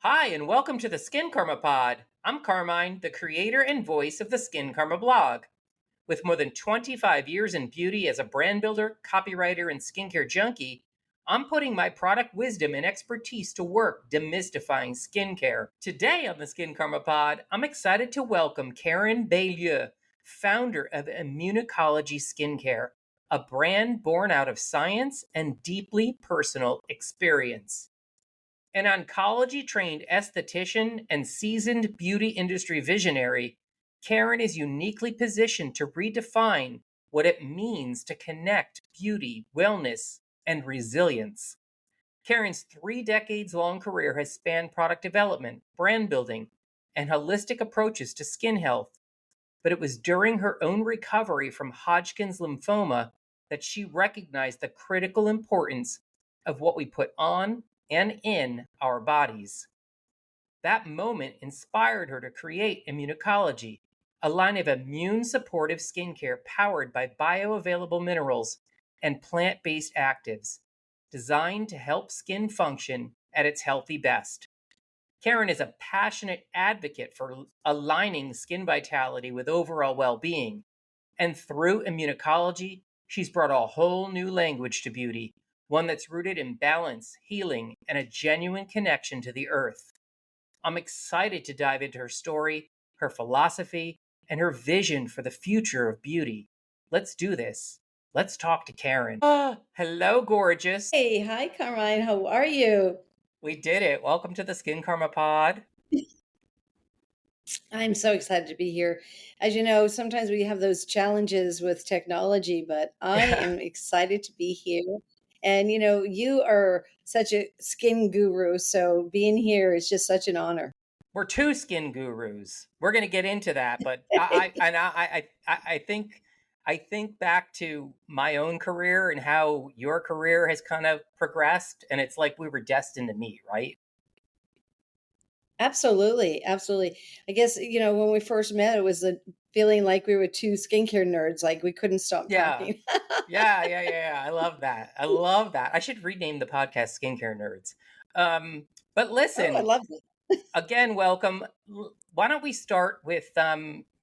Hi, and welcome to the Skincarma Pod. I'm Carmine, the creator and voice of the Skincarma blog. With more than 25 years in beauty as a brand builder, copywriter, and skincare junkie, I'm putting my product wisdom and expertise to work demystifying skincare. Today on the Skincarma Pod, I'm excited to welcome Karen Ballou, founder of Immunocologie Skincare, a brand born out of science and deeply personal experience. An oncology-trained esthetician and seasoned beauty industry visionary, Karen is uniquely positioned to redefine what it means to connect beauty, wellness, and resilience. Karen's 3 decades-long career has spanned product development, brand building, and holistic approaches to skin health. But it was during her own recovery from Hodgkin's lymphoma that she recognized the critical importance of what we put on and in our bodies. That moment inspired her to create Immunocologie, a line of immune supportive skincare powered by bioavailable minerals and plant based actives, designed to help skin function at its healthy best. Karen is a passionate advocate for aligning skin vitality with overall well being, and through Immunocologie, she's brought a whole new language to beauty, one that's rooted in balance, healing, and a genuine connection to the earth. I'm excited to dive into her story, her philosophy, and her vision for the future of beauty. Let's do this. Let's talk to Karen. Hello, gorgeous. Hey, hi, Carmine. How are you? We did it. Welcome to the Skin Karma Pod. I'm so excited to be here. As you know, sometimes we have those challenges with technology, but I Yeah, am excited to be here. And you are such a skin guru, so being here is just such an honor. we're two skin gurus. We're going to get into that, but I think back to my own career and how your career has kind of progressed, and it's like we were destined to meet, right? Absolutely, absolutely. I guess, when we first met, it was a feeling like we were two skincare nerds, like we couldn't stop Yeah, talking. yeah. I love that. I love that. I should rename the podcast "Skincare Nerds." But Oh, I listen, love it. again, welcome. Why don't we start with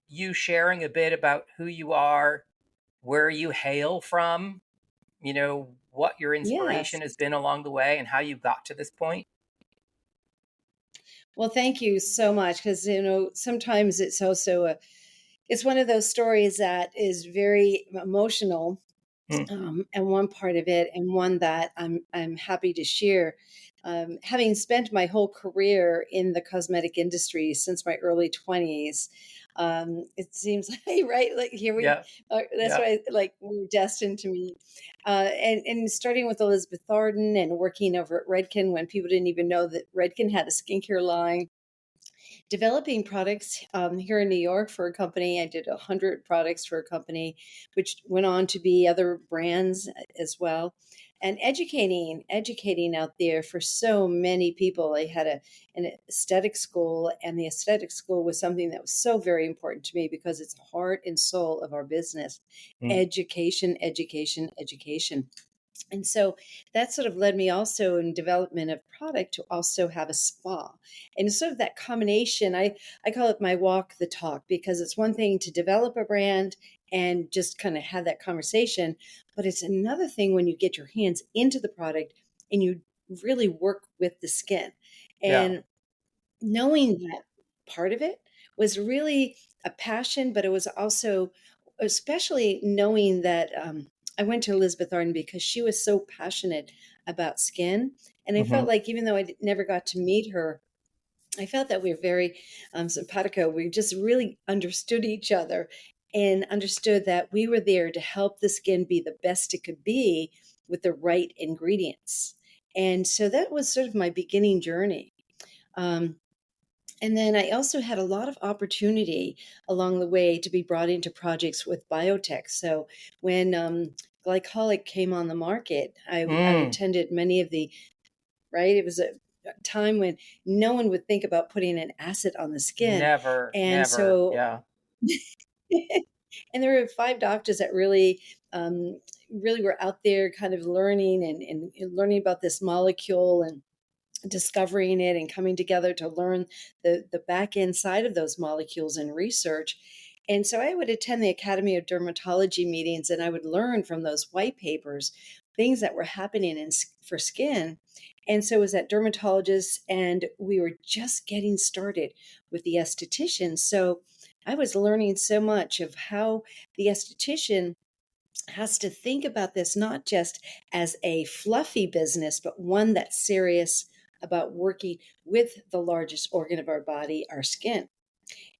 you sharing a bit about who you are, where you hail from, what your Yes. inspiration has been along the way, and how you got to this point. Well, thank you so much because sometimes it's also it's one of those stories that is very emotional, Mm, and one part of it, and one that I'm happy to share. Having spent my whole career in the cosmetic industry since my early 20s, it seems like right, like here we yeah, are. That's yeah. why, like, we're destined to meet. And starting with Elizabeth Arden and working over at Redken when people didn't even know that Redken had a skincare line, developing products here in New York for a company. I did 100 products for a company, which went on to be other brands as well. And educating out there for so many people. I had an aesthetic school, and the aesthetic school was something that was so very important to me because it's the heart and soul of our business. Mm, Education, education, education. And so that sort of led me also in development of product to also have a spa. And sort of that combination, I call it my walk the talk, because it's one thing to develop a brand and just kind of have that conversation, but it's another thing when you get your hands into the product and you really work with the skin. yeah. And knowing that part of it was really a passion, but it was also, especially knowing that I went to Elizabeth Arden because she was so passionate about skin. And I Hmm. felt like even though never got to meet her, I felt that we were very simpatico. We just really understood each other and understood that we were there to help the skin be the best it could be with the right ingredients. And so that was sort of my beginning journey. Um, and then I also had a lot of opportunity along the way to be brought into projects with biotech. So when glycolic came on the market, I've Mm, attended many of the, right? It was a time when no one would think about putting an acid on the skin. never, And never. so, Yeah. and there were 5 doctors that really were out there kind of learning and learning about this molecule. And discovering it and coming together to learn the back end side of those molecules in research. And so I would attend the Academy of Dermatology meetings, and I would learn from those white papers things that were happening for skin. And so I was at dermatologists, and we were just getting started with the esthetician. So I was learning so much of how the esthetician has to think about this not just as a fluffy business, but one that's serious about working with the largest organ of our body, our skin.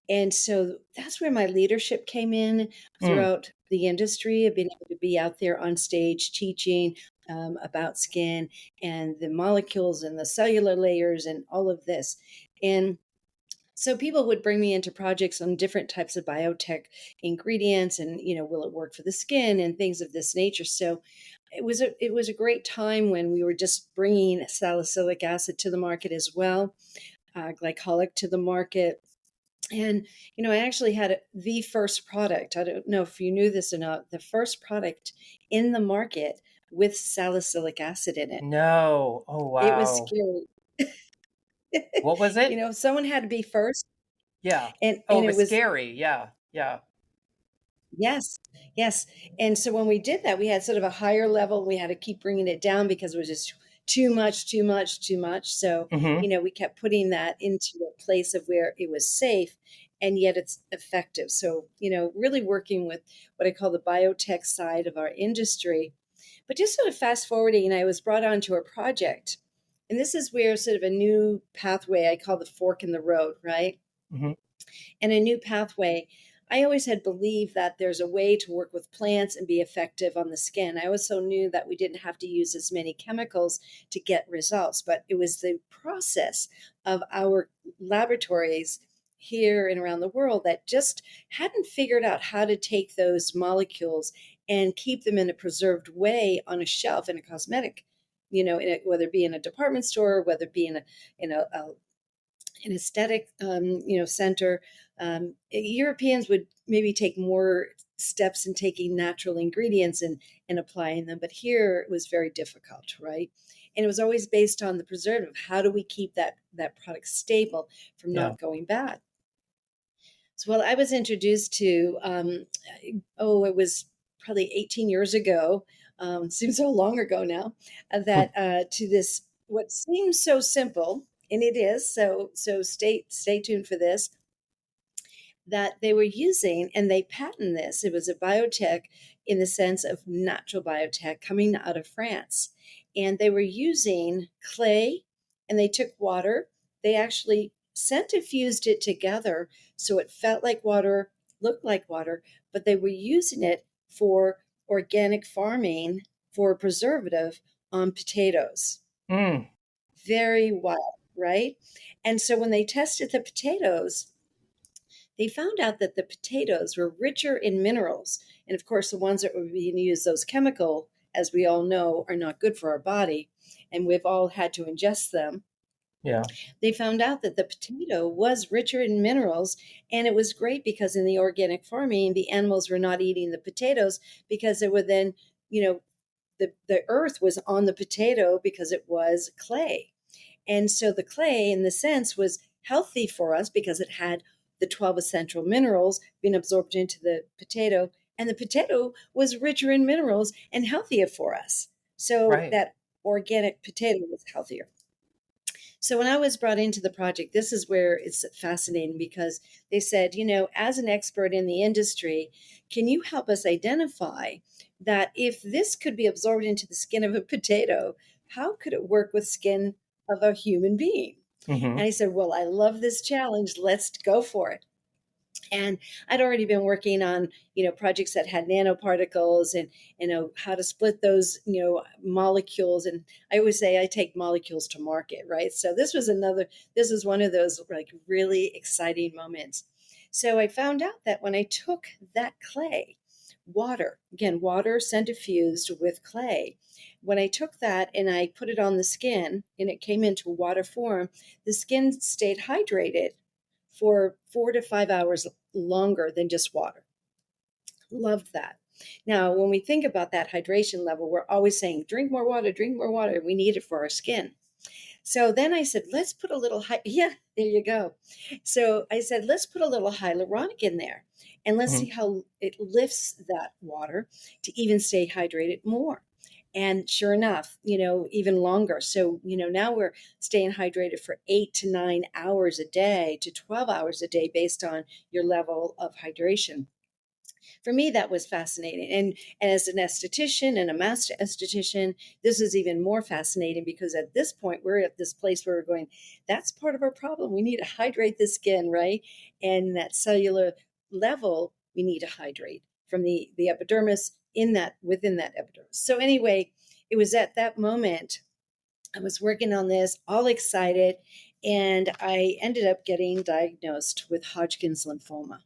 And so that's where my leadership came in Mm. throughout the industry. I've been able to be out there on stage teaching about skin and the molecules and the cellular layers and all of this. And so people would bring me into projects on different types of biotech ingredients and, will it work for the skin and things of this nature. So it was a great time when we were just bringing salicylic acid to the market as well, glycolic to the market. And, I actually had the first product. I don't know if you knew this or not, the first product in the market with salicylic acid in it. No. Oh, It was wow. scary. What was it? Someone had to be first. Yeah. And, Oh, and it it was was, scary. Yeah. Yeah. yes, yes. And so when we did that, we had sort of a higher level. We had to keep bringing it down because it was just too much, too much, too much. So, Hmm. we kept putting that into a place of where it was safe and yet it's effective. So, really working with what I call the biotech side of our industry. But just sort of fast forwarding, I was brought onto a project. And this is where sort of a new pathway I call the fork in the road, right? Hmm. And a new pathway. I always had believed that there's a way to work with plants and be effective on the skin. I also knew that we didn't have to use as many chemicals to get results, but it was the process of our laboratories here and around the world that just hadn't figured out how to take those molecules and keep them in a preserved way on a shelf in a cosmetic, whether it be in a department store, whether it be in a an aesthetic, center. Europeans would maybe take more steps in taking natural ingredients and applying them, but here it was very difficult, right? And it was always based on the preservative. How do we keep that product stable from Yeah. not going bad? So, well, I was introduced to, it was probably 18 years ago. Seems so long ago now. That to this what seems so simple, and it is. So stay tuned for this. That they were using, and they patent this. It was a biotech in the sense of natural biotech coming out of France, and they were using clay, and they took water. They actually centrifuged it together so it felt like water, looked like water, but they were using it for organic farming for preservative on potatoes. Mm. Very wild, right? And so when they tested the potatoes, they found out that the potatoes were richer in minerals. And of course, the ones that were being used, those chemical, as we all know, are not good for our body. And we've all had to ingest them. Yeah. They found out that the potato was richer in minerals. And it was great because in the organic farming, the animals were not eating the potatoes because they were then, the earth was on the potato because it was clay. And so the clay, in the sense, was healthy for us because it had the 12 essential minerals being absorbed into the potato. And the potato was richer in minerals and healthier for us. So Right. that organic potato was healthier. So when I was brought into the project, this is where it's fascinating because they said, as an expert in the industry, can you help us identify that if this could be absorbed into the skin of a potato, how could it work with skin of a human being? Hmm. And I said, well, I love this challenge. Let's go for it. And I'd already been working on, projects that had nanoparticles and, how to split those, molecules. And I always say I take molecules to market, right? So this is one of those like really exciting moments. So I found out that when I took that clay, water centrifuged with clay, when I took that and I put it on the skin and it came into water form, the skin stayed hydrated for 4 to 5 hours longer than just water. Loved that. Now, when we think about that hydration level, we're always saying, drink more water, drink more water. We need it for our skin. So then I said, let's put a little, yeah, there you go. So I said, let's put a little hyaluronic in there and let's see Mhm. how it lifts that water to even stay hydrated more. And sure enough, even longer. So, now we're staying hydrated for 8 to 9 hours a day to 12 hours a day based on your level of hydration. For me, that was fascinating. And as an esthetician and a master esthetician, this is even more fascinating because at this point, we're at this place where we're going, that's part of our problem. We need to hydrate the skin, right? And that cellular level, we need to hydrate from the epidermis within that epidermis. So anyway, it was at that moment I was working on this, all excited, and I ended up getting diagnosed with Hodgkin's lymphoma.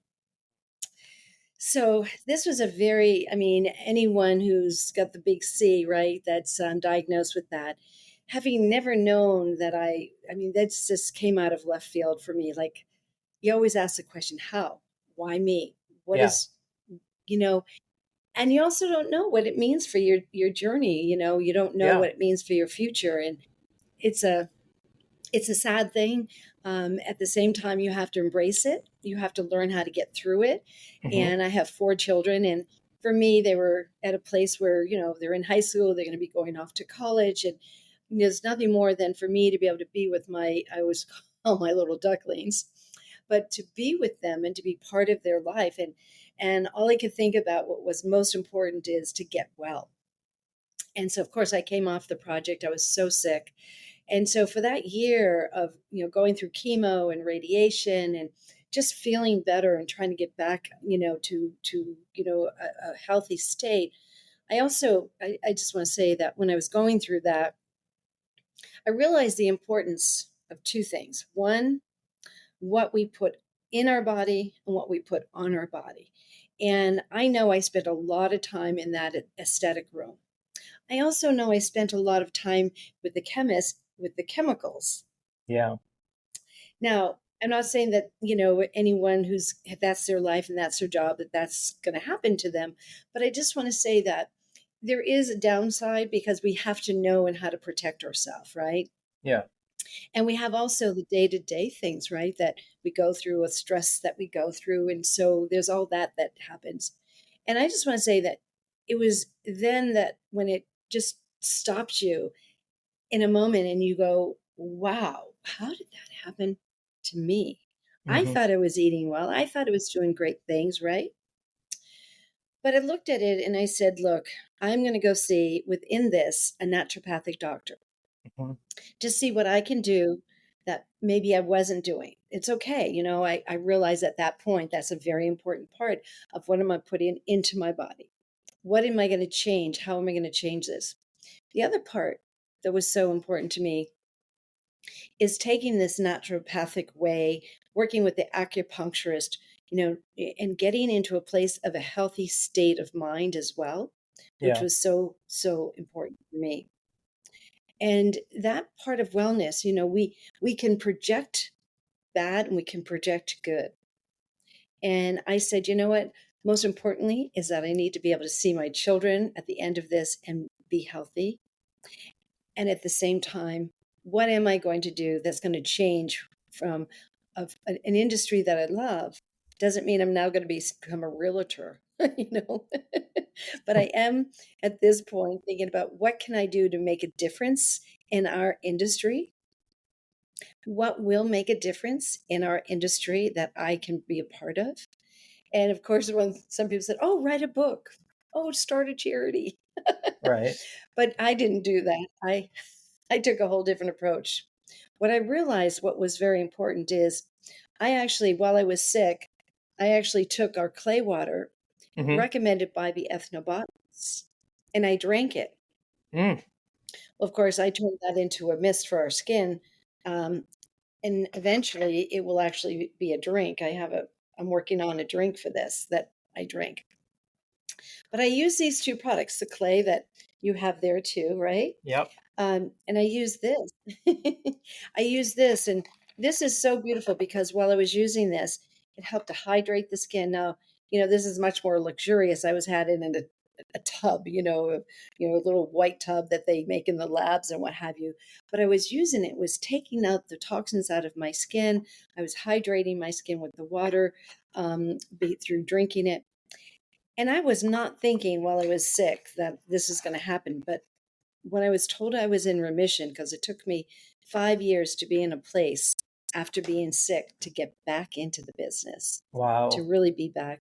So this was anyone who's got the big C, right, that's diagnosed with that, having never known that that just came out of left field for me. Like, you always ask the question, how? Why me? What Yeah. is, you know, and you also don't know what it means for your journey. You don't know Yeah. what it means for your future. And it's a sad thing. At the same time, you have to embrace it. You have to learn how to get through it. Mhm. And I have 4 children, and for me, they were at a place where they're in high school. They're going to be going off to college, and there's nothing more than for me to be able to be with I always call my little ducklings, but to be with them and to be part of their life. And all I could think about what was most important is to get well. And so, of course, I came off the project. I was so sick. And so for that year of, going through chemo and radiation and just feeling better and trying to get back, to a healthy state, I just want to say that when I was going through that, I realized the importance of two things. One, what we put in our body and what we put on our body. And I know I spent a lot of time in that aesthetic room. I also know I spent a lot of time with the chemist with the chemicals. Yeah. Now, I'm not saying that, anyone who's that's their life and that's their job, that's going to happen to them. But I just want to say that there is a downside because we have to know and how to protect ourselves, right? Yeah. And we have also the day to day things, right? That we go through, a stress that we go through. And so there's all that happens. And I just want to say that it was then that when it just stops you in a moment and you go, wow, how did that happen to me? I Mhm. thought I was eating well. I thought I was doing great things, right? But I looked at it and I said, look, I'm going to go see within this a naturopathic doctor Mhm. to see what I can do that maybe I wasn't doing. It's okay. I realize at that point that's a very important part of what am I putting into my body? What am I going to change? How am I going to change this? The other part that was so important to me is taking this naturopathic way, working with the acupuncturist, and getting into a place of a healthy state of mind as well, which Yeah. was so, so important for me. And that part of wellness, we can project bad and we can project good. And I said, you know what? Most importantly is that I need to be able to see my children at the end of this and be healthy. And at the same time, what am I going to do that's going to change from an industry that I love? Doesn't mean I'm now going to become a realtor, but I am at this point thinking about what can I do to make a difference in our industry? What will make a difference in our industry that I can be a part of? And of course, when some people said, "Oh, write a book. Oh, start a charity." Right. But I didn't do that. I took a whole different approach. What I realized what was very important is I actually, while I was sick, I actually took our clay water Mhm. recommended by the ethnobotanists and I drank it. Mm. Well, of course, I turned that into a mist for our skin. Um, and eventually it will actually be a drink. I'm working on a drink for this that I drink. But I use these two products, the clay that you have there too, right? Yep. And I use this. I use this, and this is so beautiful because while I was using this, it helped to hydrate the skin. Now, this is much more luxurious. I was had it in a tub, a little white tub that they make in the labs and what have you. But I was using it, was taking out the toxins out of my skin. I was hydrating my skin with the water through drinking it. And I was not thinking while I was sick that this is going to happen. But when I was told I was in remission, because it took me 5 years to be in a place after being sick to get back into the business, to Wow. really be back.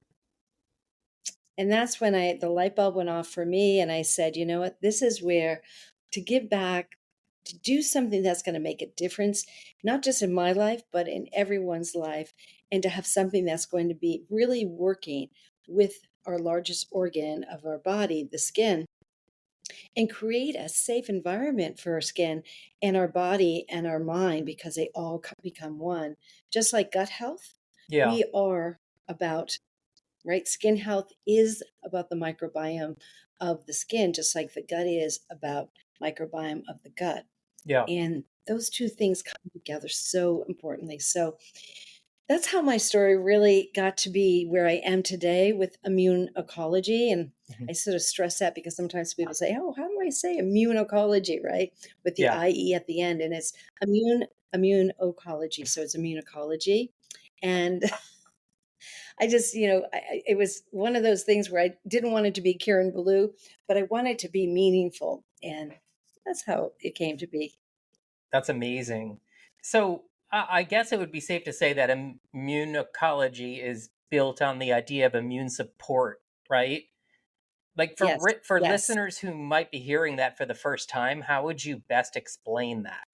And that's when the light bulb went off for me. And I said, you know what, this is where to give back, to do something that's going to make a difference, not just in my life, but in everyone's life, and to have something that's going to be really working with our largest organ of our body, the skin, and create a safe environment for our skin and our body and our mind, because they all become one. Just like gut health, Yeah. we are about, right? Skin health is about the microbiome of the skin, just like the gut is about microbiome of the gut. Yeah. And those two things come together so importantly. So that's how my story really got to be where I am today with immunocology. And Mhm. I sort of stress that because sometimes people say, oh, how do I say immunocology, right? With the Yeah. IE at the end. And it's immunocology. So it's immunocology. And I just, it was one of those things where I didn't want it to be Karen Ballou, but I wanted it to be meaningful. And that's how it came to be. That's amazing. So I guess it would be safe to say that immunocology is built on the idea of immune support, right? Like Yes, for yes. listeners who might be hearing that for the first time, how would you best explain that?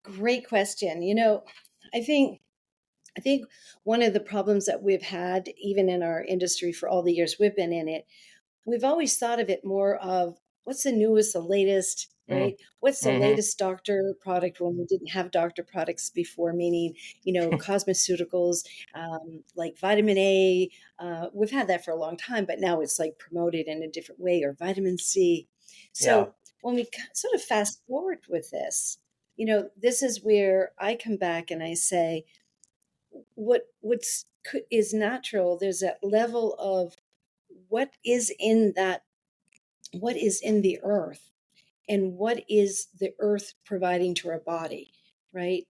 Great question. I think I think one of the problems that we've had, even in our industry for all the years we've been in it, we've always thought of it more of what's the newest, the latest, Mm. right? What's the Hmm. latest doctor product when we didn't have doctor products before, meaning, cosmeceuticals, like vitamin A. We've had that for a long time, but now it's like promoted in a different way, or vitamin C. Yeah. So when we sort of fast forward with this, this is where I come back and I say, is natural. There's that level of what is in that, what is in the earth, and what is the earth providing to our body, right?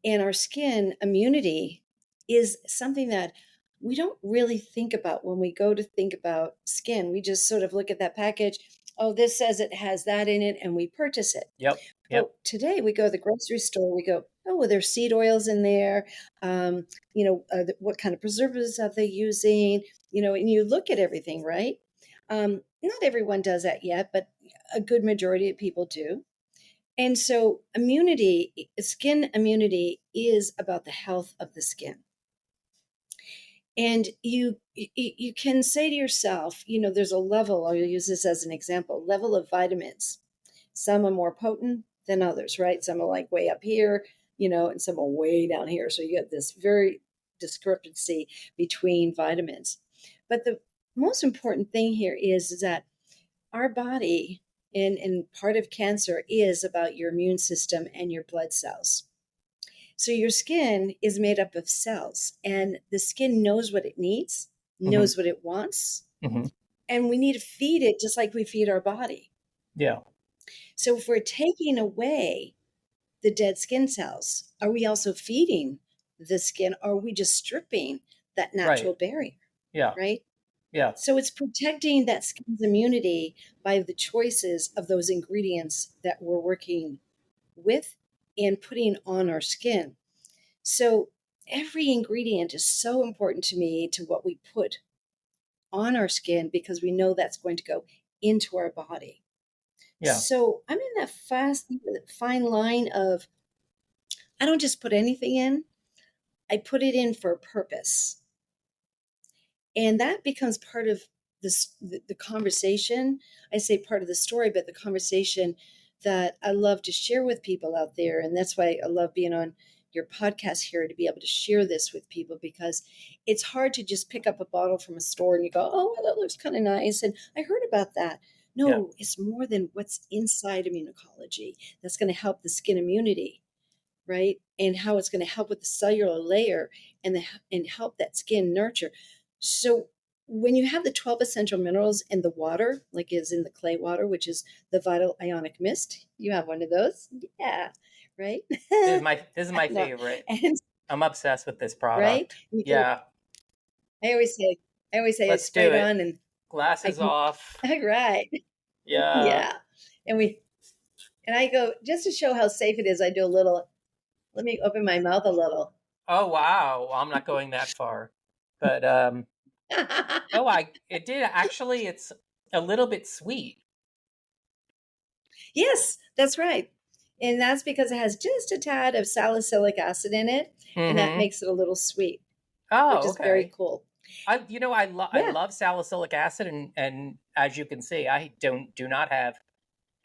And our skin immunity is something that we don't really think about when we go to think about skin. We just sort of look at that package. Oh, this says it has that in it, and we purchase it. Yep. Yep. But today we go to the grocery store, we go, oh, well, there's seed oils in there. What kind of preservatives are they using? And you look at everything, right? Not everyone does that yet, but a good majority of people do. And so skin immunity is about the health of the skin. And you can say to yourself, there's a level, I'll use this as an example, level of vitamins. Some are more potent than others, right? Some are like way up here, and some are way down here. So you get this very discrepancy between vitamins. But the most important thing here is that our body, and part of cancer is about your immune system and your blood cells. So your skin is made up of cells, and the skin knows what it needs, Hmm. knows what it wants, Hmm. and we need to feed it just like we feed our body. Yeah. So if we're taking away the dead skin cells, are we also feeding the skin? Or are we just stripping that Right. natural barrier, Yeah. right? Yeah. So it's protecting that skin's immunity by the choices of those ingredients that we're working with and putting on our skin. So every ingredient is so important to me, to what we put on our skin, because we know that's going to go into our body. Yeah. So I'm in that fine line of, I don't just put anything in, I put it in for a purpose. And that becomes part of the conversation. I say part of the story, but the conversation that I love to share with people out there. And that's why I love being on your podcast here, to be able to share this with people, because it's hard to just pick up a bottle from a store and you go, oh, well, that looks kind of nice, and I heard about that. Yeah. No, it's more than what's inside immunocology that's going to help the skin immunity, right? And how it's going to help with the cellular layer, and help that skin nurture. So when you have the 12 essential minerals in the water, like is in the clay water, which is the vital ionic mist, you have one of those. Yeah. Right. This is my No. favorite. And I'm obsessed with this right. product. You can, Yeah, I always say, it's let's do sprayed it. on and I Glasses can, off. right. Yeah. Yeah. And I go, just to show how safe it is, I do a little, let me open my mouth a little. Oh wow. Well, I'm not going that far, but oh, it did actually. It's a little bit sweet. Yes, that's right. And that's because it has just a tad of salicylic acid in it, and that Mm-hmm. makes it a little sweet, which Oh, is very okay. cool. I Yeah. love salicylic acid, and as you can see, I do not have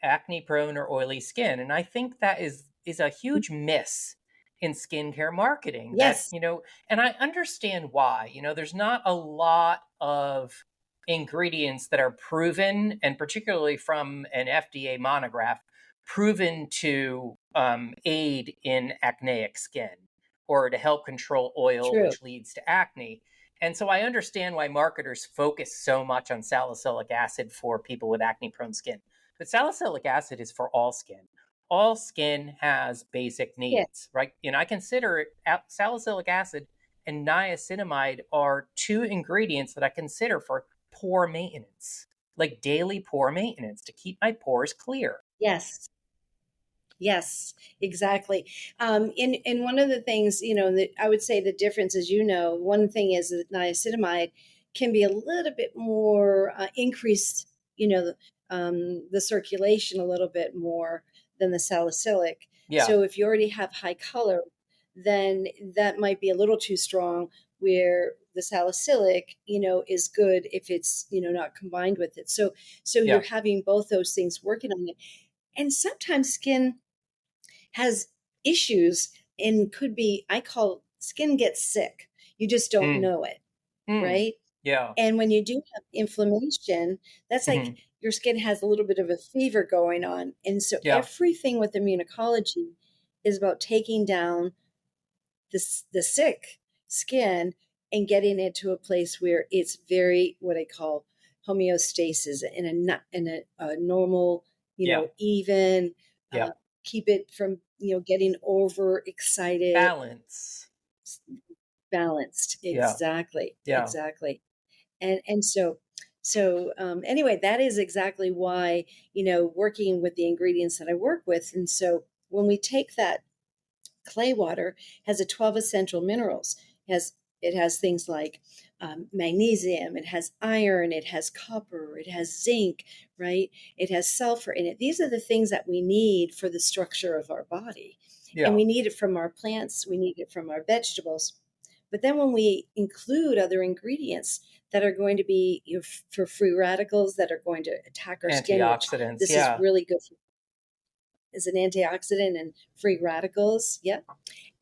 acne prone or oily skin, and I think that is a huge miss in skincare marketing. That Yes. and I understand why. There's not a lot of ingredients that are proven, and particularly from an FDA monograph, proven to aid in acneic skin or to help control oil, True. which leads to acne. And so I understand why marketers focus so much on salicylic acid for people with acne prone skin. But salicylic acid is for all skin. All skin has basic Yeah. needs, right? And I consider salicylic acid and niacinamide are two ingredients that I consider for pore maintenance, like daily pore maintenance to keep my pores clear. Yes. Yes, exactly. And one of the things, that I would say the difference is, one thing is that niacinamide can be a little bit more increased, the circulation a little bit more than the salicylic. Yeah, So if you already have high color, then that might be a little too strong. Where the salicylic, is good if it's, not combined with it. So you're yeah, having both those things working on it. And sometimes skin has issues and could be, I call skin gets sick. You just don't mm, know it, mm, right? yeah, And when you do have inflammation, that's like mhm, your skin has a little bit of a fever going on. And so yeah, everything with immunocology is about taking down the sick skin and getting it to a place where it's very what I call homeostasis in a normal, yeah, even yeah. keep it from getting overexcited, Balance. balanced. Yeah, Exactly, yeah, exactly. And anyway, that is exactly why working with the ingredients that I work with. And so when we take that clay water has a 12 essential minerals. It has things like magnesium, it has iron, it has copper, it has zinc, right? It has sulfur in it. These are the things that we need for the structure of our body. And yeah. we need it from our plants, we need it from our vegetables. But then when we include other ingredients that are going to be for free radicals that are going to attack our skin, which Antioxidants. this is Yeah, really good for, as an antioxidant and free radicals. Yeah.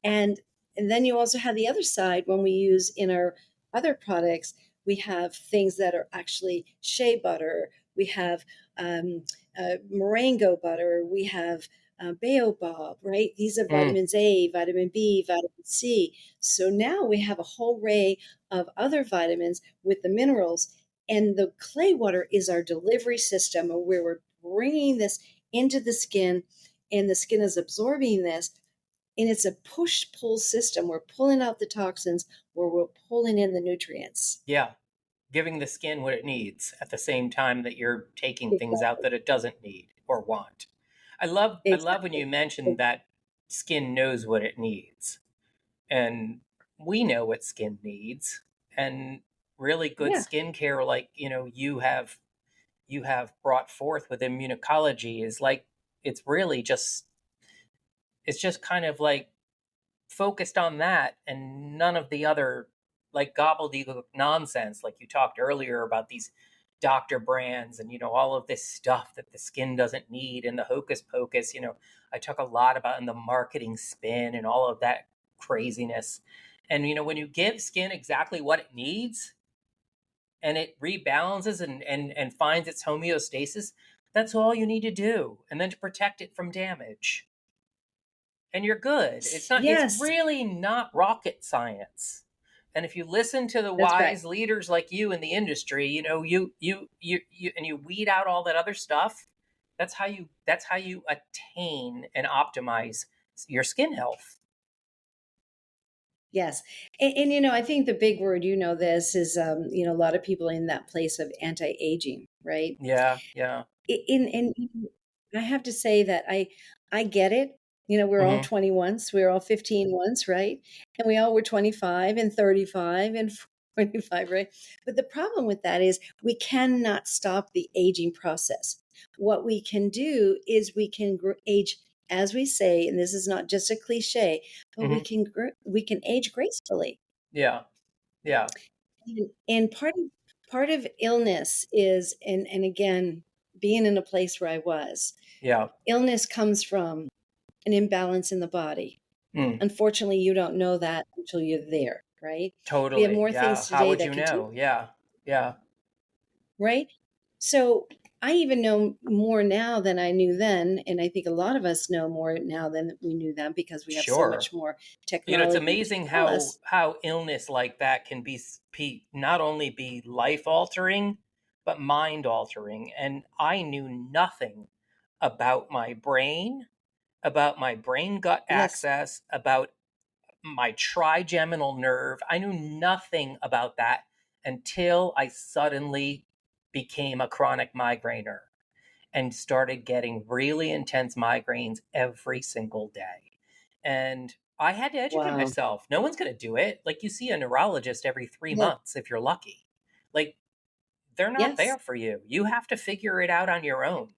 And then you also have the other side when we use in our other products, we have things that are actually shea butter, we have moringa butter, we have baobab, right? These are mm, vitamins A, vitamin B, vitamin C. So now we have a whole array of other vitamins with the minerals. And the clay water is our delivery system where we're bringing this into the skin and the skin is absorbing this, and it's a push pull system. We're pulling out the toxins where we're pulling in the nutrients. yeah. Giving the skin what it needs at the same time that you're taking things out Exactly. that it doesn't need or want. I love when you Exactly. mentioned that skin knows what it needs. And we know what skin needs. And really good Yeah. skincare like, you have brought forth with immunocology is like it's just kind of like focused on that and none of the other like gobbledygook nonsense like you talked earlier about these doctor brands and all of this stuff that the skin doesn't need and the hocus pocus. I talk a lot about in the marketing spin and all of that craziness. And when you give skin exactly what it needs and it rebalances and finds its homeostasis, that's all you need to do, and then to protect it from damage, and you're good. It's Yes. really not rocket science. And if you listen to the That's right. wise leaders like you in the industry, and you weed out all that other stuff, that's how you attain and optimize your skin health. Yes. And I think the big word, this is, a lot of people in that place of anti-aging, right? Yeah, yeah. In I have to say that I get it. We're all Hmm. 20 once, we're all 15 once, right? And we all were 25 and 35 and 45, right? But the problem with that is we cannot stop the aging process. What we can do is we can age, as we say, and this is not just a cliche, but Hmm. we can age gracefully. Yeah, yeah, And part of illness is, and again, being in a place where I was, yeah. illness comes from an imbalance in the body. Mm, Unfortunately, you don't know that until you're there, right? We have totally. more Yeah. things How today would that you can do, know? Yeah, yeah. right? So I even know more now than I knew then. And I think a lot of us know more now than we knew then because we have so Sure. much more It's technology to amazing tell us. how illness like that can not only be life altering, but mind altering. And I knew nothing about my brain gut Yes. axis, about my trigeminal nerve. I knew nothing about that until I suddenly became a chronic migrainer and started getting really intense migraines every single day. And I had to educate Wow. myself. No one's going to do it. Like, you see a neurologist every three Yes. months if you're lucky. Like, they're not Yes. there for you. You have to figure it out on your own.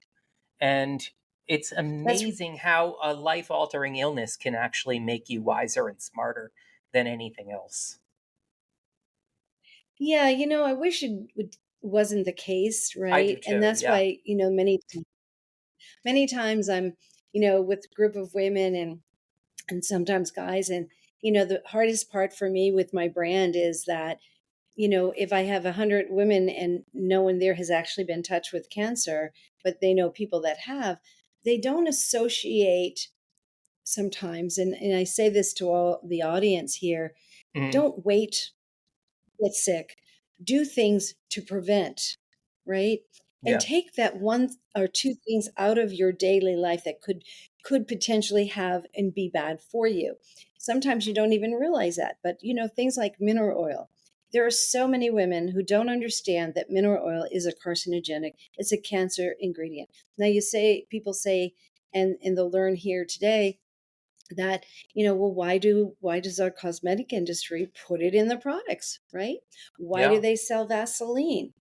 And it's That's amazing how a life altering illness can actually make you wiser and smarter than anything else. Yeah, I wish wasn't the case, I do right? And too. that's Yeah. why, many times I'm, with a group of women and sometimes guys, and the hardest part for me with my brand is that, if I have 100 women and no one there has actually been touched with cancer, but they know people that have, they don't associate sometimes, and I say this to all the audience here, Mhm. don't wait get sick, do things to prevent, right? And Yeah. take that one or two things out of your daily life that could potentially have and be bad for you. Sometimes you don't even realize that, but things like mineral oil. There are so many women who don't understand that mineral oil is a carcinogenic. It's a cancer ingredient. Now people say, and they'll learn here today that well, why does our cosmetic industry put it in the products, right? Why do Yeah. they sell Vaseline?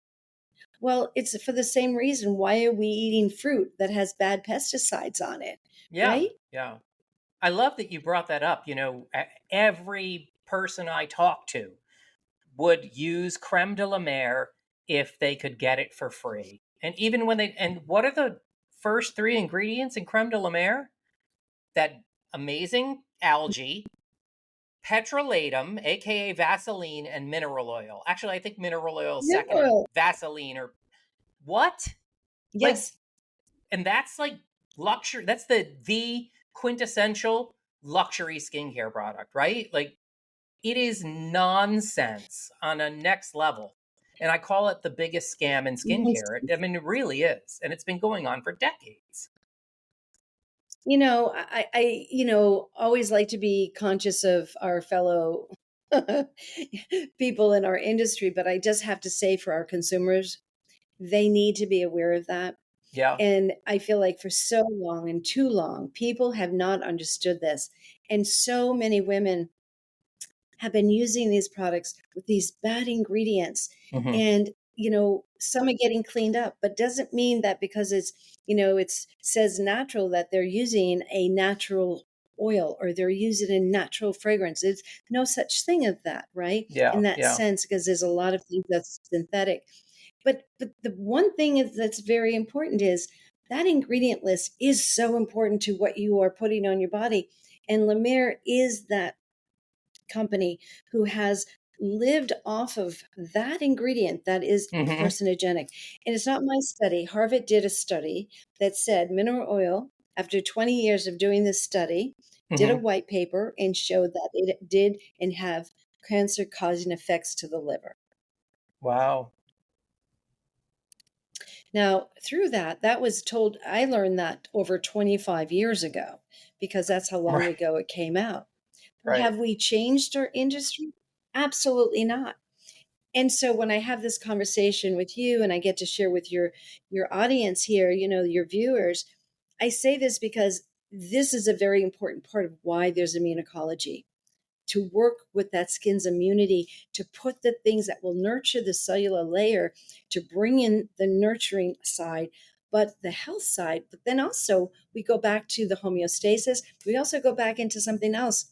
Well, it's for the same reason. Why are we eating fruit that has bad pesticides on it, Yeah. right? Yeah. I love that you brought that up. Every person I talk to would use creme de la mer if they could get it for free. And even and what are the first three ingredients in creme de la mer? That amazing algae, petrolatum, aka Vaseline, and mineral oil. Actually, I think mineral oil is second, Mineral and oil. Vaseline or what? Like, Yes. and that's like luxury. That's the quintessential luxury skincare product, right? Like, it is nonsense on a next level. And I call it the biggest scam in skincare. I Nonsense. mean, it really is. And it's been going on for decades. I always like to be conscious of our fellow people in our industry, but I just have to say for our consumers, they need to be aware of that. Yeah. And I feel like for so long and too long, people have not understood this. And so many women have been using these products with these bad ingredients. Hmm. And, some are getting cleaned up, but doesn't mean that because it says natural that they're using a natural oil or they're using a natural fragrance. It's no such thing as that, right? In Yeah. that Yeah. sense, because there's a lot of things that's synthetic. But the one thing that's very important is that ingredient list is so important to what you are putting on your body. And La Mer is that company who has lived off of that ingredient that is Hmm. carcinogenic. And it's not my study. Harvard did a study that said mineral oil, after 20 years of doing this study, did a Hmm. white paper and showed that it did and have cancer-causing effects to the liver. Wow. Now, through that was told, I learned that over 25 years ago, because that's how long Right. ago it came out. Right. Have we changed our industry? Absolutely not. And so when I have this conversation with you and I get to share with your audience here, your viewers, I say this because this is a very important part of why there's immunocology, to work with that skin's immunity, to put the things that will nurture the cellular layer, to bring in the nurturing side, but the health side. But then also we go back to the homeostasis. We also go back into something else,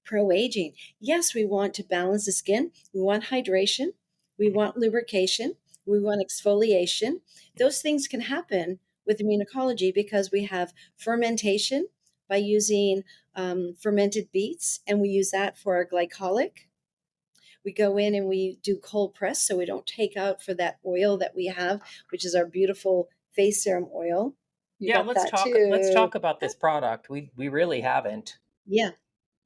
pro-aging. Yes, we want to balance the skin. We want hydration. We want lubrication. We want exfoliation. Those things can happen with immunocology because we have fermentation by using fermented beets, and we use that for our glycolic. We go in and we do cold press so we don't take out for that oil that we have, which is our beautiful face serum oil. You Yeah, got let's that talk let's too. talk about this product. We really haven't. Yeah,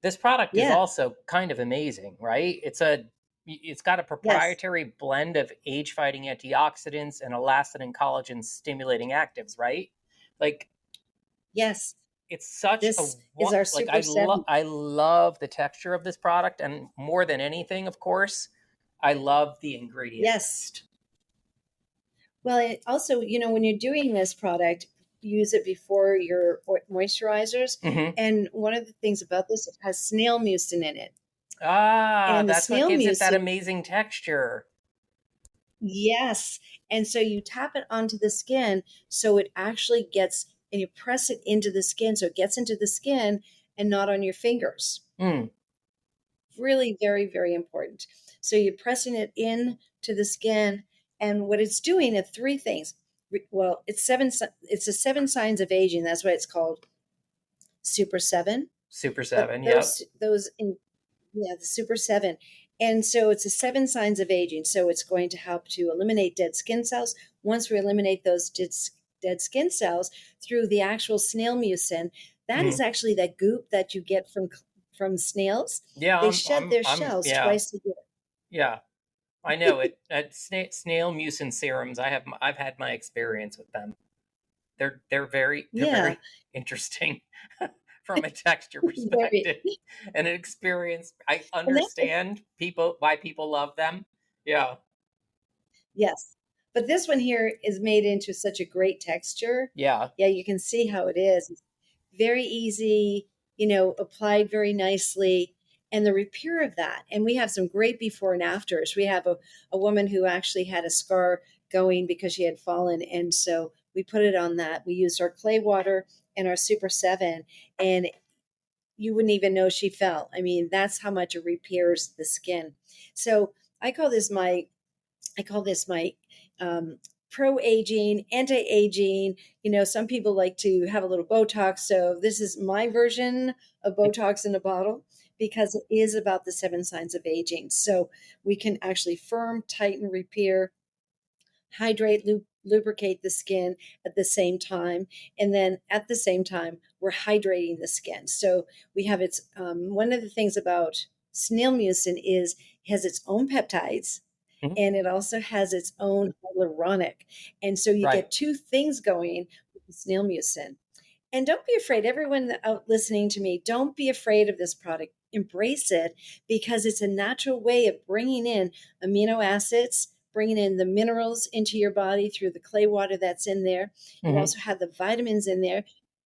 This product is yeah, also kind of amazing, right? It's got a yes, proprietary blend of age-fighting antioxidants and elastin and collagen stimulating actives, right? Like yes. it's such a This is our Super 7. I love the texture of this product, and more than anything, of course, I love the ingredient Yes. list. Well, it also, when you're doing this product, use it before your moisturizers. Hmm. And one of the things about this, it has snail mucin in it. Ah, And the that's what snail gives it that mucin, amazing texture. yes. And so you tap it onto the skin so it actually gets, and you press it into the skin so it gets into the skin and not on your fingers. Mm. Really very, very important. So you're pressing it in to the skin, and what it's doing are three things. Well, it's the 7 signs of aging. That's why it's called Super 7. Super But 7, yep. yeah, the Super 7. And so it's the 7 signs of aging. So it's going to help to eliminate dead skin cells. Once we eliminate those dead skin cells through the actual snail mucin, that is Mm. actually that goop that you get from snails. Yeah, They shed their shells yeah, twice a year. yeah. I know it. At snail mucin serums, I've had my experience with them. They're Yeah, very interesting from a texture very. perspective and an experience. I And that, understand why people love them. Yeah, yes. But this one here is made into such a great texture. yeah. Yeah, you can see how it is. It's very easy, applied very nicely. And the repair of that. And we have some great before and afters. We have a woman who actually had a scar going because she had fallen. And so we put it on that. We used our clay water and our Super 7, and you wouldn't even know she fell. I mean, that's how much it repairs the skin. So I call this my I call this my pro aging, anti aging. Some people like to have a little Botox. So this is my version of Botox in a bottle because it is about the 7 signs of aging. So we can actually firm, tighten, repair, hydrate, lubricate the skin at the same time. And then at the same time, we're hydrating the skin. So we have one of the things about snail mucin is it has its own peptides, Mhm. and it also has its own hyaluronic. And so you Right. get two things going with the snail mucin. And don't be afraid, everyone out listening to me, don't be afraid of this product. Embrace it because it's a natural way of bringing in amino acids, bringing in the minerals into your body through the clay water that's in there. You Hmm. also have the vitamins in there.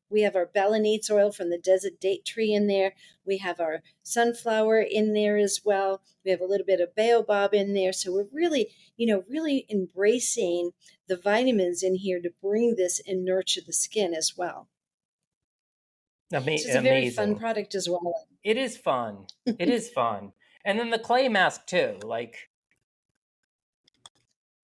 We have our belenite oil from the desert date tree in there. We have our sunflower in there as well. We have a little bit of baobab in there. So we're really, really embracing the vitamins in here to bring this and nurture the skin as well. So it's a very fun Amazing. product as well. It is fun. It is fun. And then the clay mask too. Like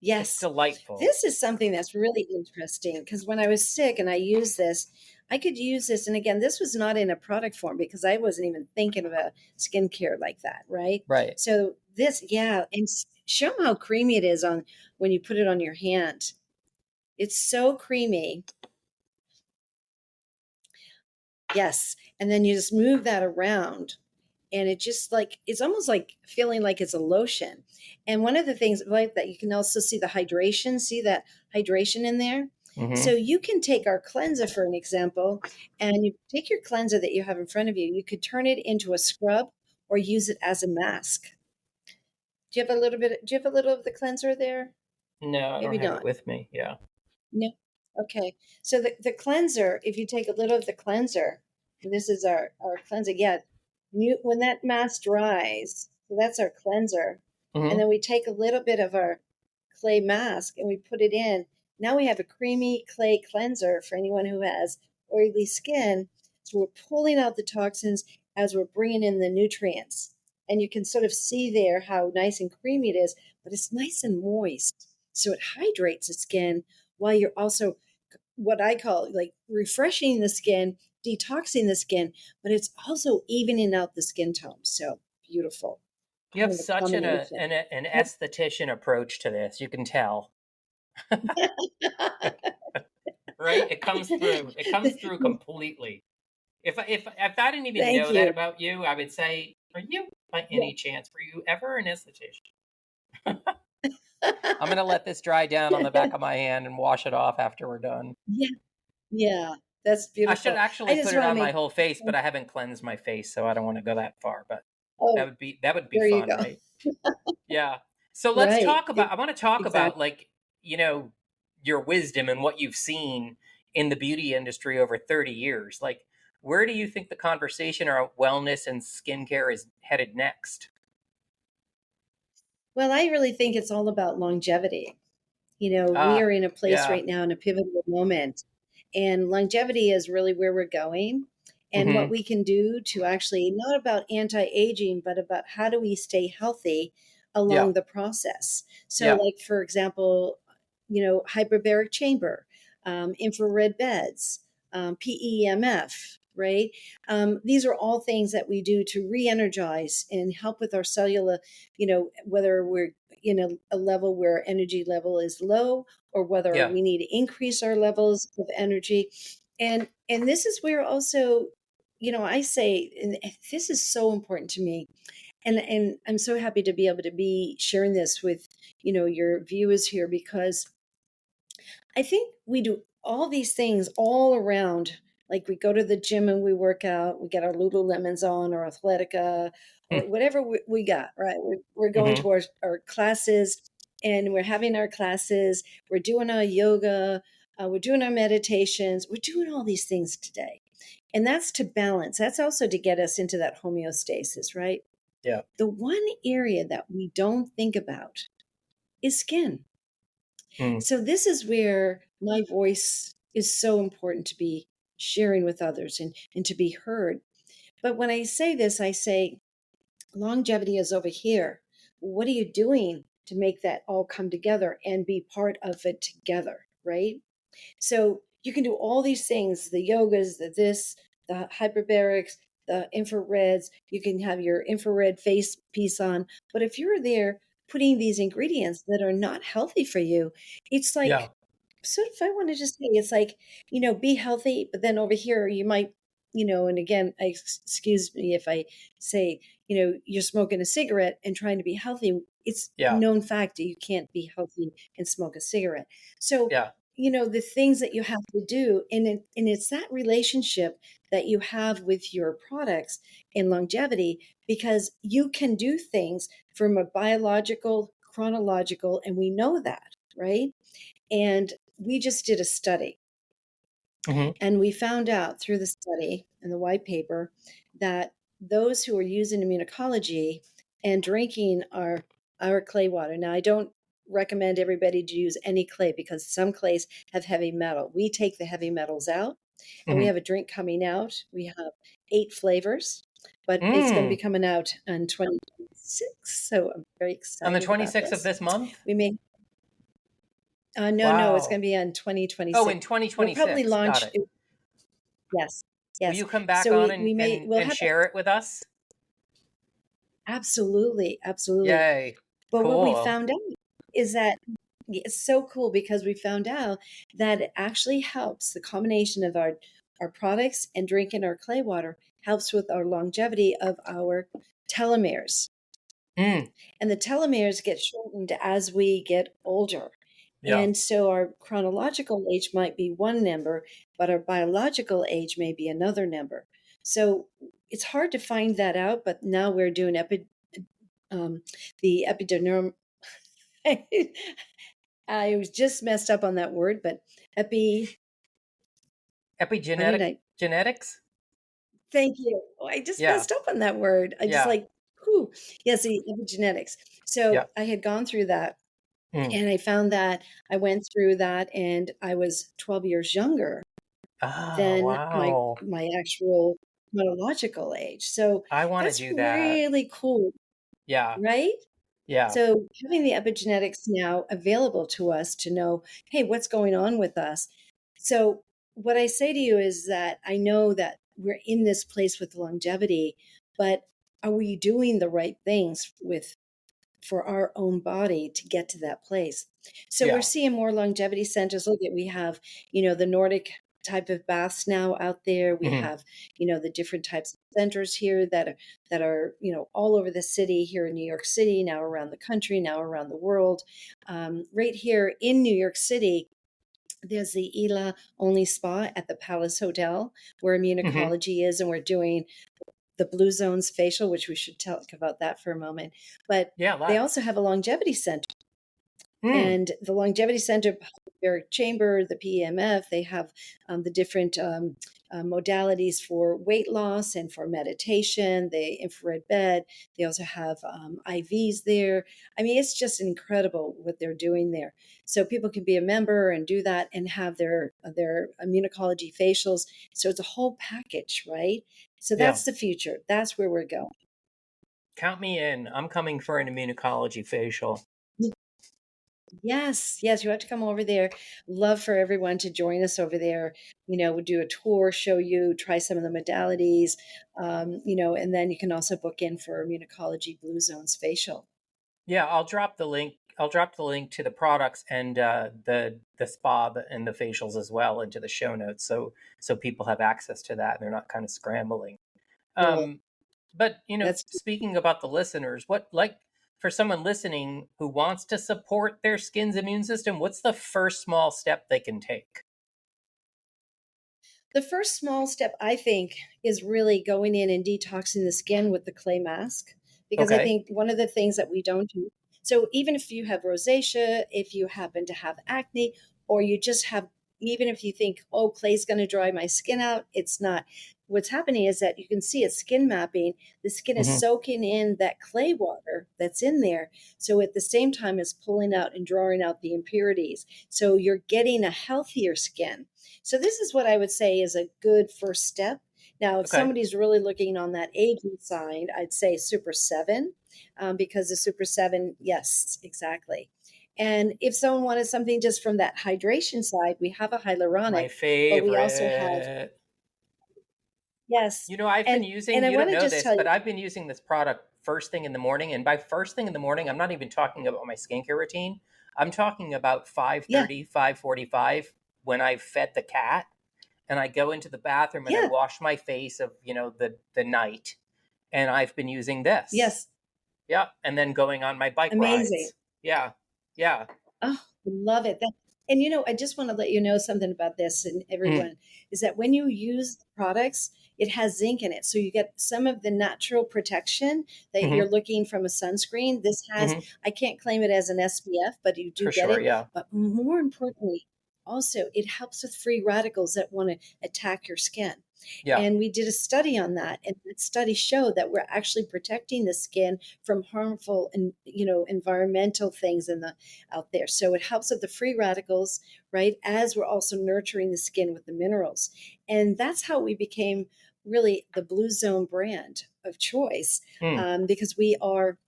it's Yes, delightful. this is something that's really interesting because when I was sick and I used this, I could use this. And again, this was not in a product form because I wasn't even thinking about skincare like that, right? Right. So this, yeah, and show them how creamy it is on when you put it on your hand. It's so creamy. Yes, and then you just move that around, and it just like, it's almost like feeling like it's a lotion. And one of the things like that, you can also see the hydration, see that hydration in there. So Mm-hmm. you can take our cleanser for an example, and you take your cleanser that you have in front of you, you could turn it into a scrub or use it as a mask. Do you have a little of the cleanser there? No, I don't Maybe have it not. with me. Yeah. No. Okay. So the cleanser, if you take a little of the cleanser, this is our cleanser. Yeah. When that mask dries, so that's our cleanser. And Mm-hmm. then we take a little bit of our clay mask and we put it in. Now we have a creamy clay cleanser for anyone who has oily skin. So we're pulling out the toxins as we're bringing in the nutrients. And you can sort of see there how nice and creamy it is, but it's nice and moist. So it hydrates the skin while you're also what I call like refreshing the skin, detoxing the skin, but it's also evening out the skin tone. So beautiful. You have Kind of a such combination. an esthetician approach to this. You can tell, right? It comes through. It comes through completely. If I didn't even Thank know that you. about you, I would say, are you by Yeah. any chance were you ever an esthetician? I'm gonna let this dry down on the back of my hand and wash it off after we're done. Yeah. Yeah. That's I should beautiful. I actually just put it want to on my make, whole face, but I haven't cleansed my face, so I don't want to go that far. But oh, that would be there you fun, go. right? Yeah. So let's Right. talk about. I want to talk about Exactly. like your wisdom and what you've seen in the beauty industry over 30 years. Like, where do you think the conversation around wellness and skincare is headed next? Well, I really think it's all about longevity. We are Ah, in a place yeah. right now in a pivotal moment, and longevity is really where we're going. And what Mm-hmm. we can do to actually, not about anti aging, but about how do we stay healthy Yeah. along the process. So, Yeah. like, for example, hyperbaric chamber, infrared beds, PEMF, right? These are all things that we do to re energize and help with our cellular, whether we're in a level where energy level is low or whether Yeah. we need to increase our levels of energy. And this is where also, I say, and this is so important to me. And I'm so happy to be able to be sharing this with, your viewers here, because I think we do all these things all around. Like we go to the gym and we work out, we get our Lululemons on or Athletica or whatever we got, right? We're going Mm-hmm. to our classes and we're having our classes, we're doing our yoga, we're doing our meditations, we're doing all these things today. And that's to balance. That's also to get us into that homeostasis, right? Yeah. The one area that we don't think about is skin. Mm. So this is where my voice is so important to be sharing with others and to be heard. But when I say this, I say longevity is over here. What are you doing to make that all come together and be part of it together, right? So you can do all these things, the yogas, the hyperbarics, the infrareds. You can have your infrared face piece on. But if you're there putting these ingredients that are not healthy for you, it's Yeah. like, sort of, I wanted to say, it's like, be healthy, but then over here you might, and again, excuse me if I say, you're smoking a cigarette and trying to be healthy. It's Yeah. known fact that you can't be healthy and smoke a cigarette. So, Yeah. the things that you have to do, and it's that relationship that you have with your products in longevity, because you can do things from a biological, chronological, and we know that, right? And we just did a study, Mm-hmm. and we found out through the study and the white paper that those who are using immunocology and drinking our clay water. Now, I don't recommend everybody to use any clay because some clays have heavy metal. We take the heavy metals out, and we Mm-hmm. have a drink coming out. We have 8 flavors, but it's going to be Mm. coming out in 2026. So I'm very On the excited about 26th of this. this month? We may no, it's Wow. going to be on Oh, in 2026. We'll probably 2026. Got launch. it. Yes, Will yes. you come back So on we'll and have share it with us? absolutely, absolutely. Yay. But what we Cool. found out is that it's so cool, because we found out that it actually helps the combination of our products and drinking our clay water helps with our longevity of our telomeres. Mm. And the telomeres get shortened as we get older. Yeah. And so our chronological age might be one number, but our biological age may be another number. So it's hard to find that out, but now we're doing the epidermal. I was just messed up on that word, but epi. Why did I? Genetics? Thank you. Oh, I just Yeah. messed up on that word. I just Yeah. like, whew. Yes, the epigenetics. Yeah. So I had gone through that. Mm. And I found that I went through that and I was 12 years younger Ah, than wow. my actual chronological age. So I want to that's do that. really cool, Yeah. right? Yeah. So having the epigenetics now available to us to know, hey, what's going on with us? So what I say to you is that I know that we're in this place with longevity, but are we doing the right things with for our own body to get to that place? So we're Yeah. seeing more longevity centers. Look at, we have, the Nordic type of baths now out there. We Hmm. have, the different types of centers here that are, all over the city here in New York City, now around the country, now around the world. Right here in New York City, there's the Ela Only Spa at the Palace Hotel, where Hmm. Immunocology is, and we're doing the Blue Zones facial, which we should talk about that for a moment. But Yeah. they Let's. also have a longevity center. Mm. And the Longevity Center, Hyperbaric Chamber, the PEMF, they have the different modalities for weight loss and for meditation, the infrared bed. They also have IVs there. I mean, it's just incredible what they're doing there. So people can be a member and do that and have their immunocology facials. So it's a whole package, right? So Yeah. that's the future. That's where we're going. Count me in. I'm coming for an immunocology facial. Yes, yes, you have to come over there. Love for everyone to join us over there. We'll do a tour, show you, try some of the modalities, and then you can also book in for Immunicology Blue Zones facial. Yeah, I'll drop the link. I'll drop the link to the products and the spa and the facials as well into the show notes, so people have access to that and they're not kind of scrambling. Cool. Um, but That's speaking about the listeners, what like for someone listening who wants to support their skin's immune system, what's the first small step they can take? the first small step, I think, is really going in and detoxing the skin with the clay mask. Because I Okay. think one of the things that we don't do, so even if you have rosacea, if you happen to have acne, or you just have, even if you think, oh, clay's going to dry my skin out, it's not. What's happening is that you can see it skin mapping. The skin is Hmm. soaking in that clay water that's in there. So at the same time, it's pulling out and drawing out the impurities. So you're getting a healthier skin. So this is what I would say is a good first step. Now, if Okay. somebody's really looking on that aging side, I'd say Super 7, because the Super 7, yes, exactly. And if someone wanted something just from that hydration side, we have a My hyaluronic, but we also have, favorite. yes. I've been And using, I you want don't to know just this, tell but you, I've been using this product first thing in the morning. And by first thing in the morning, I'm not even talking about my skincare routine. I'm talking about yeah, 5:30, 5:45 when I've fed the cat and I go into the bathroom and I yeah, wash my face of, the night. And I've been using this. yes, Yeah. And then going on my bike amazing. rides. Yeah. Yeah. Oh, love it. And I just want to let you know something about this, and Mm, everyone, is that when you use the products, it has zinc in it. So you get some of the natural protection that hmm. you're looking from a sunscreen. This has, Hmm. I can't claim it as an SPF, but you do For get sure. it. Yeah. But more importantly, also, it helps with free radicals that want to attack your skin. Yeah. And we did a study on that, and that study showed that we're actually protecting the skin from harmful and environmental things out there. So it helps with the free radicals, right? As we're also nurturing the skin with the minerals. And that's how we became really the Blue Zone brand of choice, Mm, because we are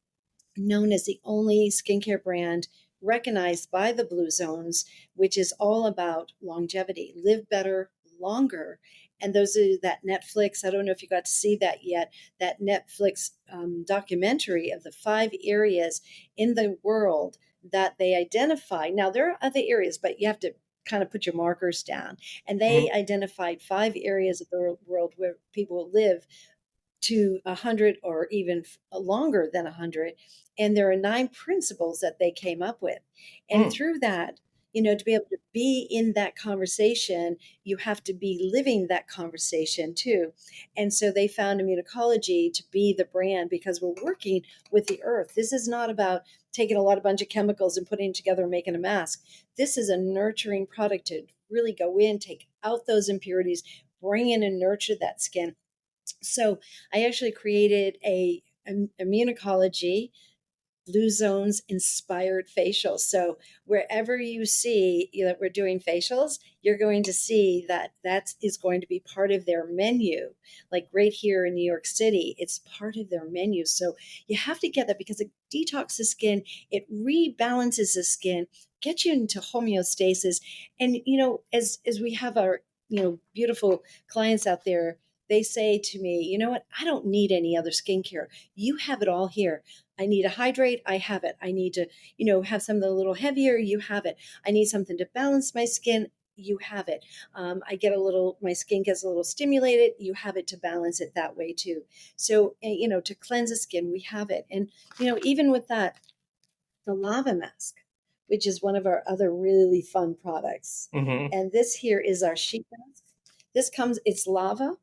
known as the only skincare brand recognized by the Blue Zones, which is all about longevity, live better, longer. And those are that Netflix, I don't know if you got to see that yet, that Netflix documentary of the 5 areas in the world that they identify. Now, there are other areas, but you have to kind of put your markers down. And they identified 5 areas of the world where people live to 100 or even longer than 100. And there are 9 principles that they came up with. And through that, to be able to be in that conversation, you have to be living that conversation too. And so they found Immunocologie to be the brand because we're working with the earth. This is not about taking a bunch of chemicals and putting it together and making a mask. This is a nurturing product to really go in, take out those impurities, bring in and nurture that skin. So I actually created a Immunocologie Blue Zones inspired facials. So wherever you see that we're doing facials, you're going to see that is going to be part of their menu. Like right here in New York City, it's part of their menu. So you have to get that because it detoxes the skin, it rebalances the skin, gets you into homeostasis. And as we have our beautiful clients out there, they say to me, you know what, I don't need any other skincare. You have it all here. I need to hydrate. I have it. I need to, have something a little heavier. You have it. I need something to balance my skin. You have it. My skin gets a little stimulated. You have it to balance it that way too. So, to cleanse the skin, we have it. And, even with that, the lava mask, which is one of our other really fun products. And this here is our sheet mask. It's lava,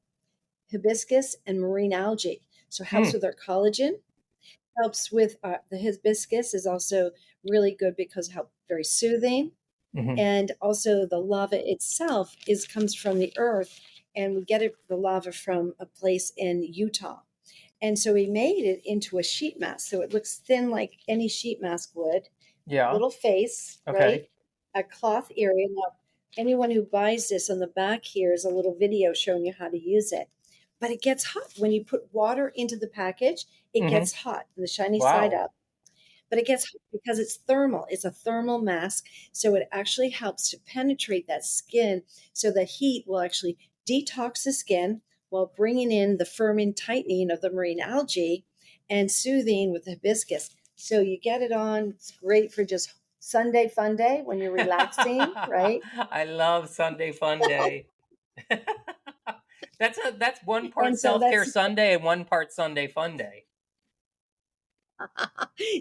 hibiscus, and marine algae. So it helps with our collagen. Helps with the hibiscus is also really good because it helps very soothing. And also the lava itself comes from the earth, and we get the lava from a place in Utah. And so we made it into a sheet mask. So it looks thin like any sheet mask would. Yeah. Little face, right? A cloth area. Now, anyone who buys this, on the back here is a little video showing you how to use it. But it gets hot. When you put water into the package, it gets hot, the shiny side up. But it gets hot because it's thermal. It's a thermal mask. So it actually helps to penetrate that skin so the heat will actually detox the skin while bringing in the firming, tightening of the marine algae and soothing with the hibiscus. So you get it on. It's great for just Sunday fun day when you're relaxing, right? I love Sunday fun day. That's one part And so self-care Sunday and one part Sunday fun day.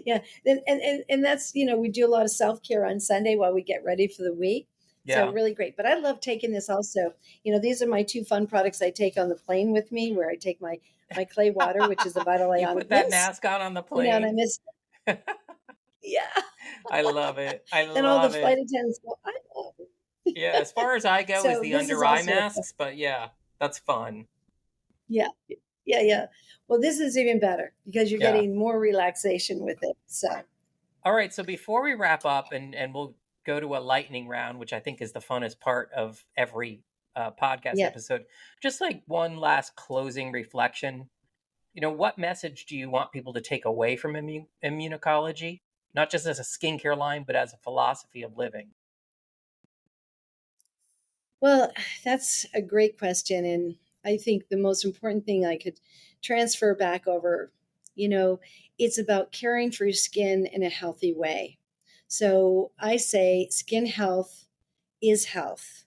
Yeah. And that's, we do a lot of self-care on Sunday while we get ready for the week. Yeah. So really great. But I love taking this also. These are my 2 fun products I take on the plane with me, where I take my clay water, which is the Vital You Ionic put that Mist. mask on the plane. And I miss Yeah. I love it. And all the flight attendants go, I love it. Yeah, as far as I go is the under eye masks, but yeah, that's fun. Yeah. Well, this is even better because you're getting more relaxation with it. So, all right. So before we wrap up, and we'll go to a lightning round, which I think is the funnest part of every podcast episode, just like one last closing reflection. What message do you want people to take away from Immunocologie, not just as a skincare line, but as a philosophy of living? Well, that's a great question. And I think the most important thing I could transfer back over, it's about caring for your skin in a healthy way. So I say skin health is health.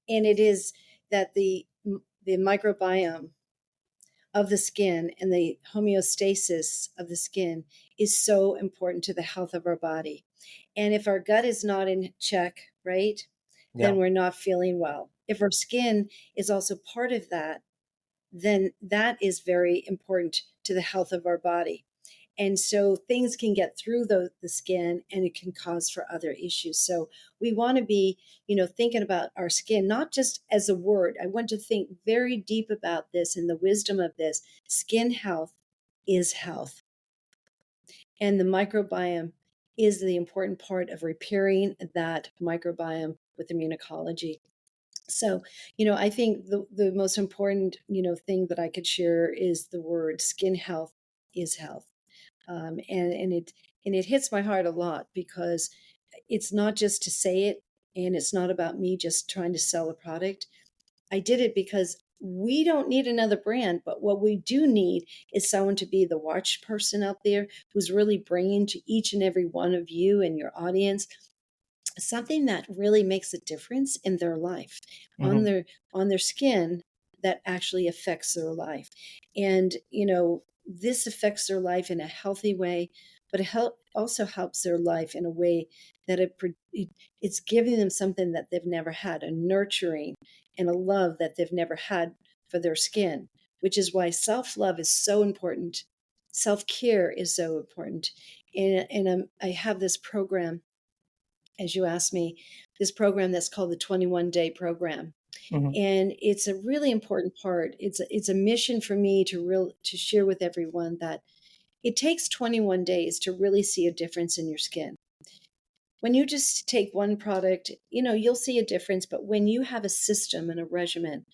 And it is that the microbiome of the skin and the homeostasis of the skin is so important to the health of our body. And if our gut is not in check, right, then we're not feeling well. If our skin is also part of that, then that is very important to the health of our body. And so things can get through the skin, and it can cause for other issues. So we want to be, thinking about our skin, not just as a word. I want to think very deep about this and the wisdom of this. Skin health is health. And the microbiome is the important part of repairing that microbiome with Immunocologie. So, I think the most important, thing that I could share is the word skin health is health. And it hits my heart a lot because it's not just to say it, and it's not about me just trying to sell a product. I did it because we don't need another brand, but what we do need is someone to be the watch person out there who's really bringing to each and every one of you and your audience something that really makes a difference in their life, on Hmm. their skin, that actually affects their life. And this affects their life in a healthy way, but also helps their life in a way that it's giving them something that they've never had, a nurturing and a love that they've never had for their skin, which is why self-love is so important. Self-care is so important. And I have this program, as you asked me, this program that's called the 21-day program. Hmm. And it's a really important part. It's a mission for me to share with everyone that it takes 21 days to really see a difference in your skin. When you just take one product, you'll see a difference, but when you have a system and a regimen,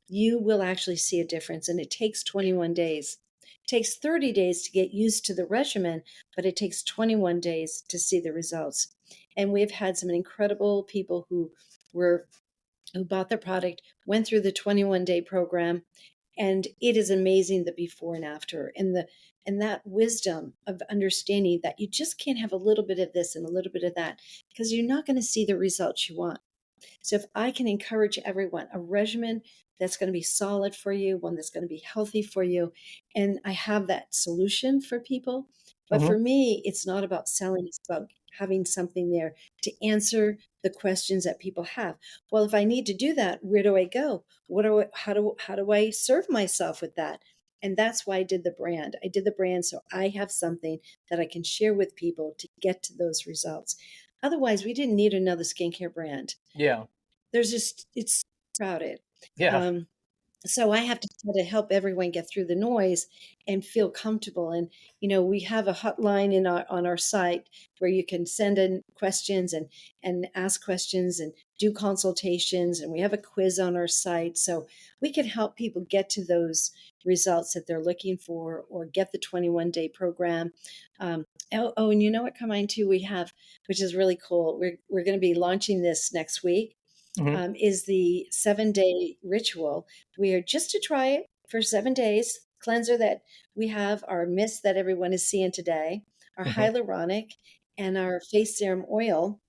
you will actually see a difference. And it takes 21 days. It takes 30 days to get used to the regimen, but it takes 21 days to see the results. And we've had some incredible people who bought the product, went through the 21-day program, and it is amazing, the before and after, and that wisdom of understanding that you just can't have a little bit of this and a little bit of that, because you're not going to see the results you want. So if I can encourage everyone, a regimen that's going to be solid for you, one that's going to be healthy for you, and I have that solution for people. But Hmm. for me, it's not about selling, it's about having something there to answer the questions that people have. Well, if I need to do that, where do I go? How do I serve myself with that? And that's why I did the brand. I did the brand so I have something that I can share with people to get to those results. Otherwise, we didn't need another skincare brand. Yeah. It's crowded. Yeah. Um, so I have to try to help everyone get through the noise and feel comfortable. And we have a hotline on our site where you can send in questions and ask questions and do consultations. And we have a quiz on our site, so we can help people get to those results that they're looking for, or get the 21-day program. And you know what, Carmine, too, we have, which is really cool. We're going to be launching this next week. Hmm. Is the 7-day ritual. We are just to try it for 7 days. Cleanser that we have, our mist that everyone is seeing today, our Hmm. hyaluronic, and our face serum oil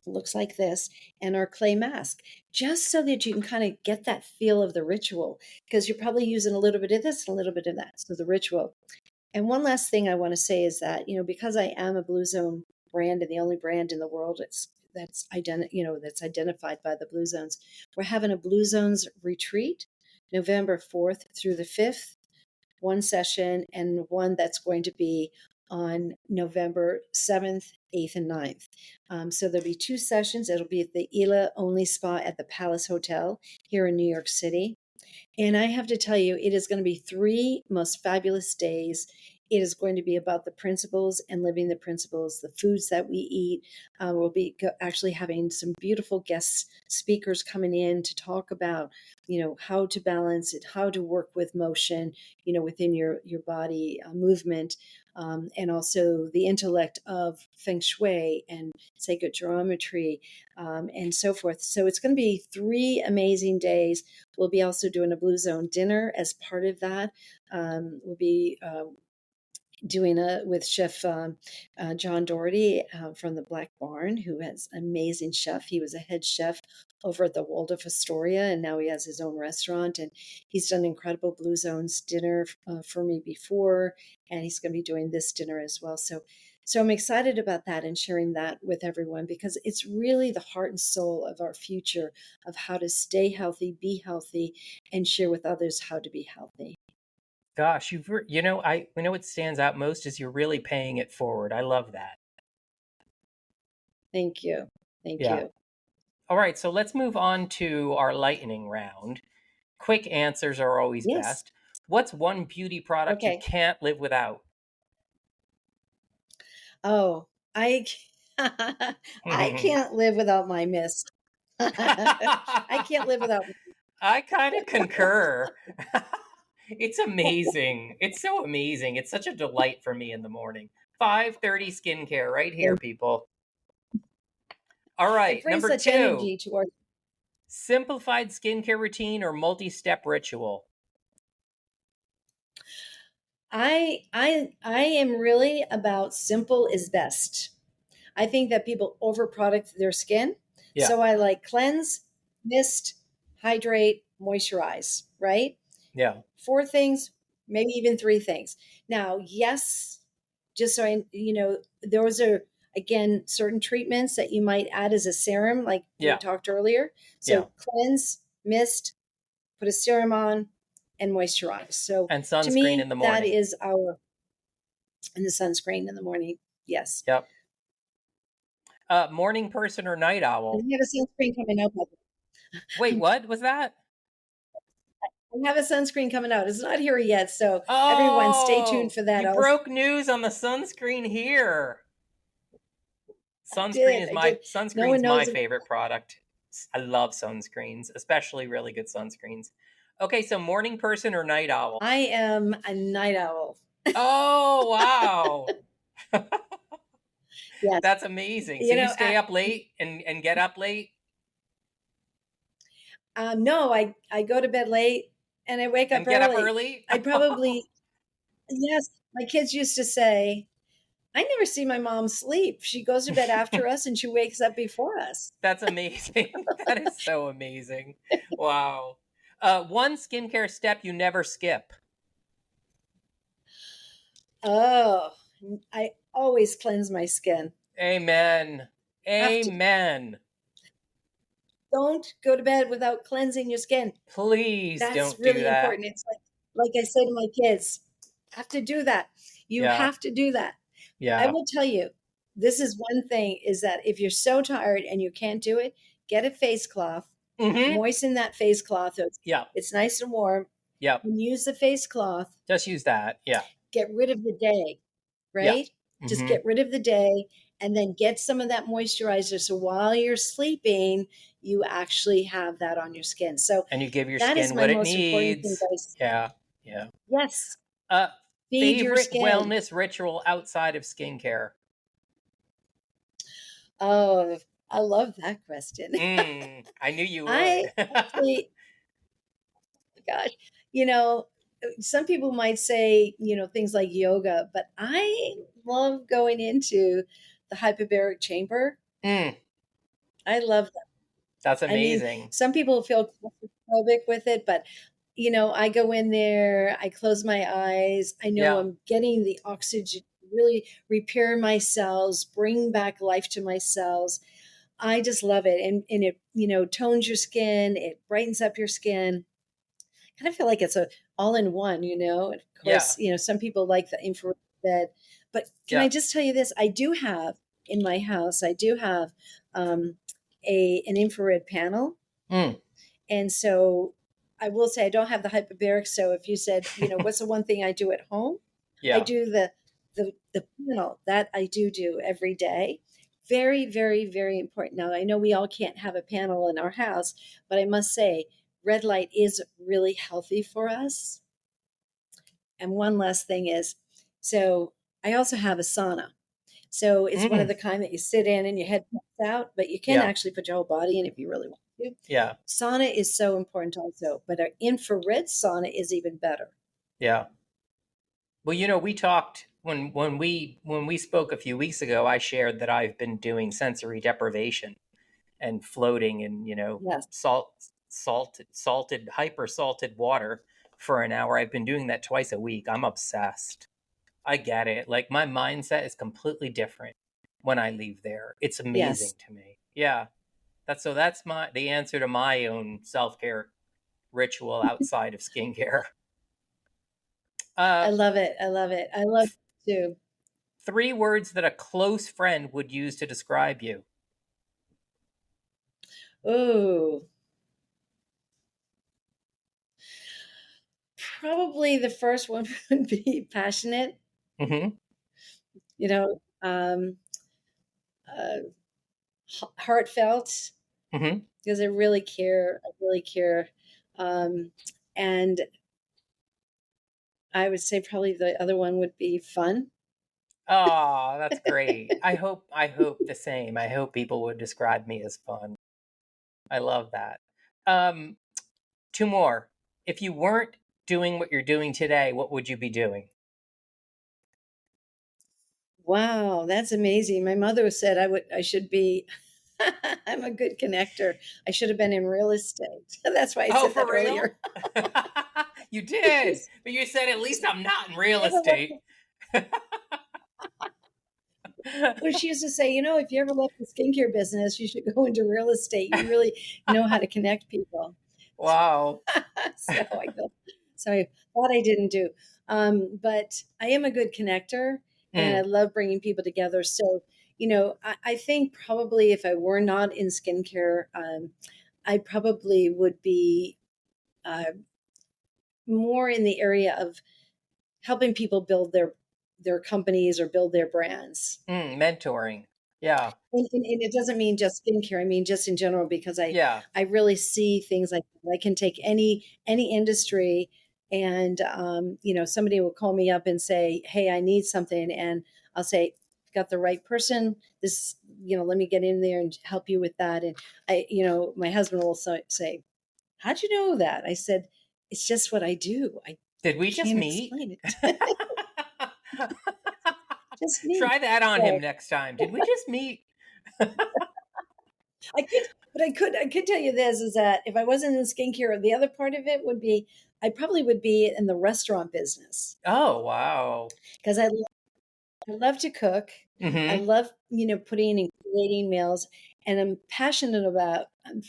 looks like this, and our clay mask, just so that you can kind of get that feel of the ritual, because you're probably using a little bit of this and a little bit of that. So the ritual. And one last thing I want to say is that, because I am a Blue Zone brand and the only brand in the world that's identified by the Blue Zones, we're having a Blue Zones retreat November 4th through the 5th, one session, and one that's going to be on November 7th, 8th, and 9th. So there'll be two sessions. It'll be at the Ila Only Spa at the Palace Hotel here in New York City. And I have to tell you, it is going to be 3 most fabulous days. It is going to be about the principles and living the principles, the foods that we eat. We'll be actually having some beautiful guest speakers coming in to talk about, how to balance it, how to work with motion, within your body movement, and also the intellect of feng shui and sacred geometry, and so forth. So it's going to be 3 amazing days. We'll be also doing a Blue Zone dinner as part of that. We'll be doing it with Chef John Doherty from the Black Barn, who has an amazing chef. He was a head chef over at the Waldorf Astoria, and now he has his own restaurant. And he's done incredible Blue Zones dinner for me before, and he's going to be doing this dinner as well. So I'm excited about that and sharing that with everyone, because it's really the heart and soul of our future of how to stay healthy, be healthy, and share with others how to be healthy. Gosh, what stands out most is you're really paying it forward. I love that. Thank you. Thank Yeah. you. All right, so let's move on to our lightning round. Quick answers are always Yes. best. What's one beauty product you Okay. can't live without? Oh, I I can't live without my mist. I can't live without. I kind of concur. It's amazing. It's so amazing. It's such a delight for me in the morning. 5:30 skincare right here, people. All It right, brings number such 2. energy to our. Simplified skincare routine or multi-step ritual? I am really about simple is best. I think that people overproduct their skin. Yeah. So I like cleanse, mist, hydrate, moisturize, right? Yeah. 4 things, maybe even 3 things. Now, yes, just so those are again certain treatments that you might add as a serum, like we Yeah. talked earlier. Yeah. So cleanse, mist, put a serum on, and moisturize. So And to sunscreen in me, the that morning. is our and the sunscreen in the morning. Yes. Yep. Morning person or night owl? We have a sunscreen coming out. Wait, what was that? We have a sunscreen coming out. It's not here yet, so everyone stay tuned Oh, for that. you broke news on the sunscreen here. I did. No one Sunscreen's my knows. favorite product. I love sunscreens, especially really good sunscreens. Okay, so morning person or night owl? I am a night owl. Oh, wow. Yes. That's amazing. So you stay up late and get up late No, I go to bed late and I wake up and get up early. early? I probably yes. My kids used to say, "I never see my mom sleep. She goes to bed after us and she wakes up before us." That's amazing. That is so amazing. Wow. One skincare step you never skip. Oh, I always cleanse my skin. Amen. Have to. Amen. Don't go to bed without cleansing your skin. Please That's don't do really that. important. It's like I say to my kids, have to do that. You Yeah. have to do that. I Yeah. will tell you, this is one thing is that if you're so tired and you can't do it, get a face cloth, Mm-hmm. moisten that face cloth. Yeah. It's nice and warm. Yep. And use the face cloth. Just use that. Yeah. Get rid of the day, Yeah. right? Just Mm-hmm. get rid of the day and then get some of that moisturizer. So while you're sleeping, you actually have that on your skin. So And you give your that is skin my what it most important thing, needs. guys. Yeah. Yeah. Yes. Feed your Favorite skin. wellness ritual outside of skincare? Oh, I love that question. I knew you would. I actually, gosh, some people might say, things like yoga, but I love going into the hyperbaric chamber. I love that. That's I mean, amazing. some people feel claustrophobic with it, but I go in there, I close my eyes, I know Yeah. I'm getting the oxygen, really repair my cells, bring back life to my cells. I just love it. And it, tones your skin, it brightens up your skin. Kind of feel like it's a all in one, Of course, some people like the infrared, but can I just tell you this? I do have in my house, I do have an infrared panel. And so I will say I don't have the hyperbaric. So if you said, what's the one thing I do at home? Yeah. I do the panel that I do every day. Very, very, very important. Now I know we all can't have a panel in our house, but I must say red light is really healthy for us. And one last thing is, so I also have a sauna. So it's one of the kind that you sit in and your head pops out, but you can actually put your whole body in if you really want to. Yeah. Sauna is so important also, but our infrared sauna is even better. Yeah. Well, we talked when we spoke a few weeks ago, I shared that I've been doing sensory deprivation and floating in, Yes. salted, hyper salted water for an hour. I've been doing that twice a week. I'm obsessed. I get it. Like my mindset is completely different when I leave there. It's amazing to me. Yeah. That's the answer to my own self-care ritual outside of skincare. I love it. I love it. I love it too. 3 words that a close friend would use to describe you. Oh, probably the first one would be passionate. Mm-hmm. Heartfelt, Mm-hmm. because I really care. I really care. And I would say probably the other one would be fun. Oh, that's great. I hope the same. I hope people would describe me as fun. I love that. 2 more. If you weren't doing what you're doing today, what would you be doing? Wow, that's amazing. My mother said I should be I'm a good connector. I should have been in real estate. That's why I Oh, said that for real? earlier. You did, She's- but you said at least I'm not in real ever left estate. Well, she used to say, if you ever left the skincare business, you should go into real estate. You really know how to connect people. Wow. So I go, so I thought I didn't do. But I am a good connector and I Mm, love bringing people together. So, I think probably if I were not in skincare, I probably would be uh, more in the area of helping people build their companies or build their brands. mentoring. Yeah. And it doesn't mean just skincare. I mean just in general because Yeah. I really see things like I can take any industry and somebody will call me up and say, "Hey, I need something," and I'll say, "Got the right person. This, let me get in there and help you with that." And my husband will say, "How'd you know that?" I said, "It's just what I do. I Did we just can't meet? explain it. Just me." Try that on him So next time. Did we just meet? I could, but I could tell you this is that if I wasn't in skincare, the other part of it would be I probably would be in the restaurant business Oh, wow. because I love to cook. I Mm-hmm. love, putting and creating meals, and I'm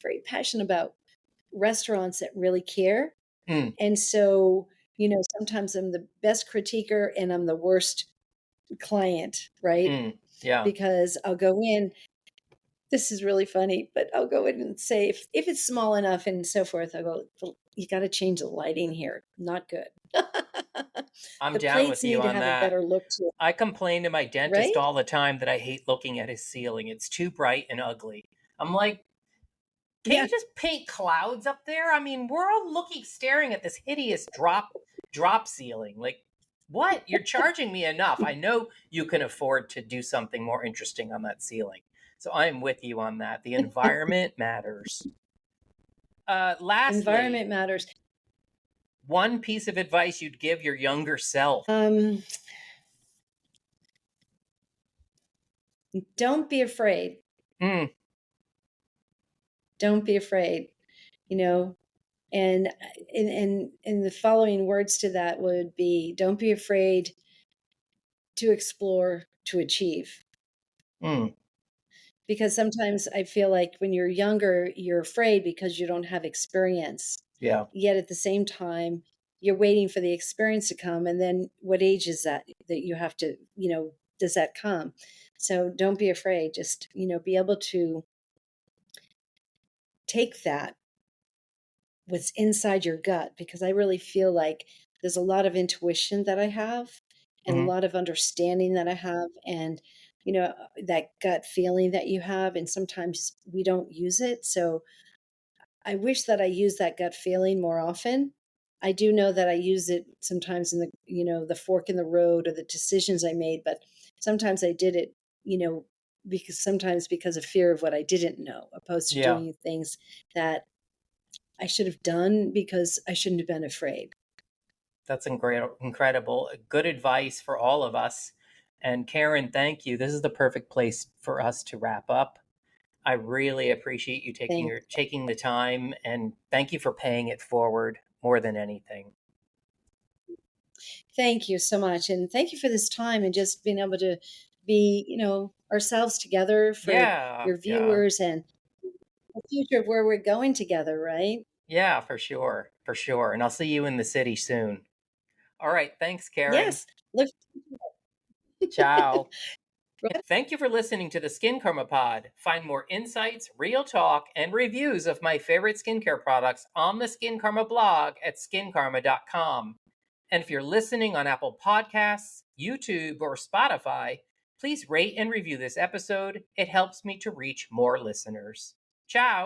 very passionate about restaurants that really care. Mm, And so, sometimes I'm the best critiquer and I'm the worst client, right? yeah. Because I'll go in. This is really funny, but I'll go in and say if it's small enough and so forth, I'll go, "Well, you got to change the lighting here. Not good. I'm The down plates with you need to on have a that. better look to it, I complain to my dentist right? all the time that I hate looking at his ceiling. It's too bright and ugly. I'm like, can't Yeah. you just paint clouds up there? I mean, we're all staring at this hideous drop ceiling. Like, what? You're charging me enough. I know you can afford to do something more interesting on that ceiling. So I'm with you on that. The environment matters. Lastly, Environment matters. one piece of advice you'd give your younger self. Don't be afraid. Mm, Don't be afraid. You know, and the following words to that would be: don't be afraid to explore, to achieve. mm, Because sometimes I feel like when you're younger, you're afraid because you don't have experience. yeah. Yet at the same time, you're waiting for the experience to come. And then what age is that you have to, does that come? So don't be afraid. Just, be able to take that, what's inside your gut, because I really feel like there's a lot of intuition that I have and a Hmm. lot of understanding that I have. And, that gut feeling that you have. And sometimes we don't use it. So I wish that I used that gut feeling more often. I do know that I use it sometimes in the fork in the road or the decisions I made, but sometimes I did it, you know, because of fear of what I didn't know, opposed to Yeah. doing things that I should have done because I shouldn't have been afraid. That's incredible. Good advice for all of us. And Karen, thank you. This is the perfect place for us to wrap up. I really appreciate you Thank, taking the time, and thank you for paying it forward more than anything. thank you so much, and thank you for this time and just being able to be, ourselves together for Yeah, your yeah. viewers and the future of where we're going together, right? Yeah, for sure. For sure. And I'll see you in the city soon. All right, thanks, Karen. Yes. Look. Ciao. Thank you for listening to the Skin Karma Pod. Find more insights, real talk, and reviews of my favorite skincare products on the Skin Karma blog at skinkarma.com. And if you're listening on Apple Podcasts, YouTube, or Spotify, please rate and review this episode. It helps me to reach more listeners. Ciao.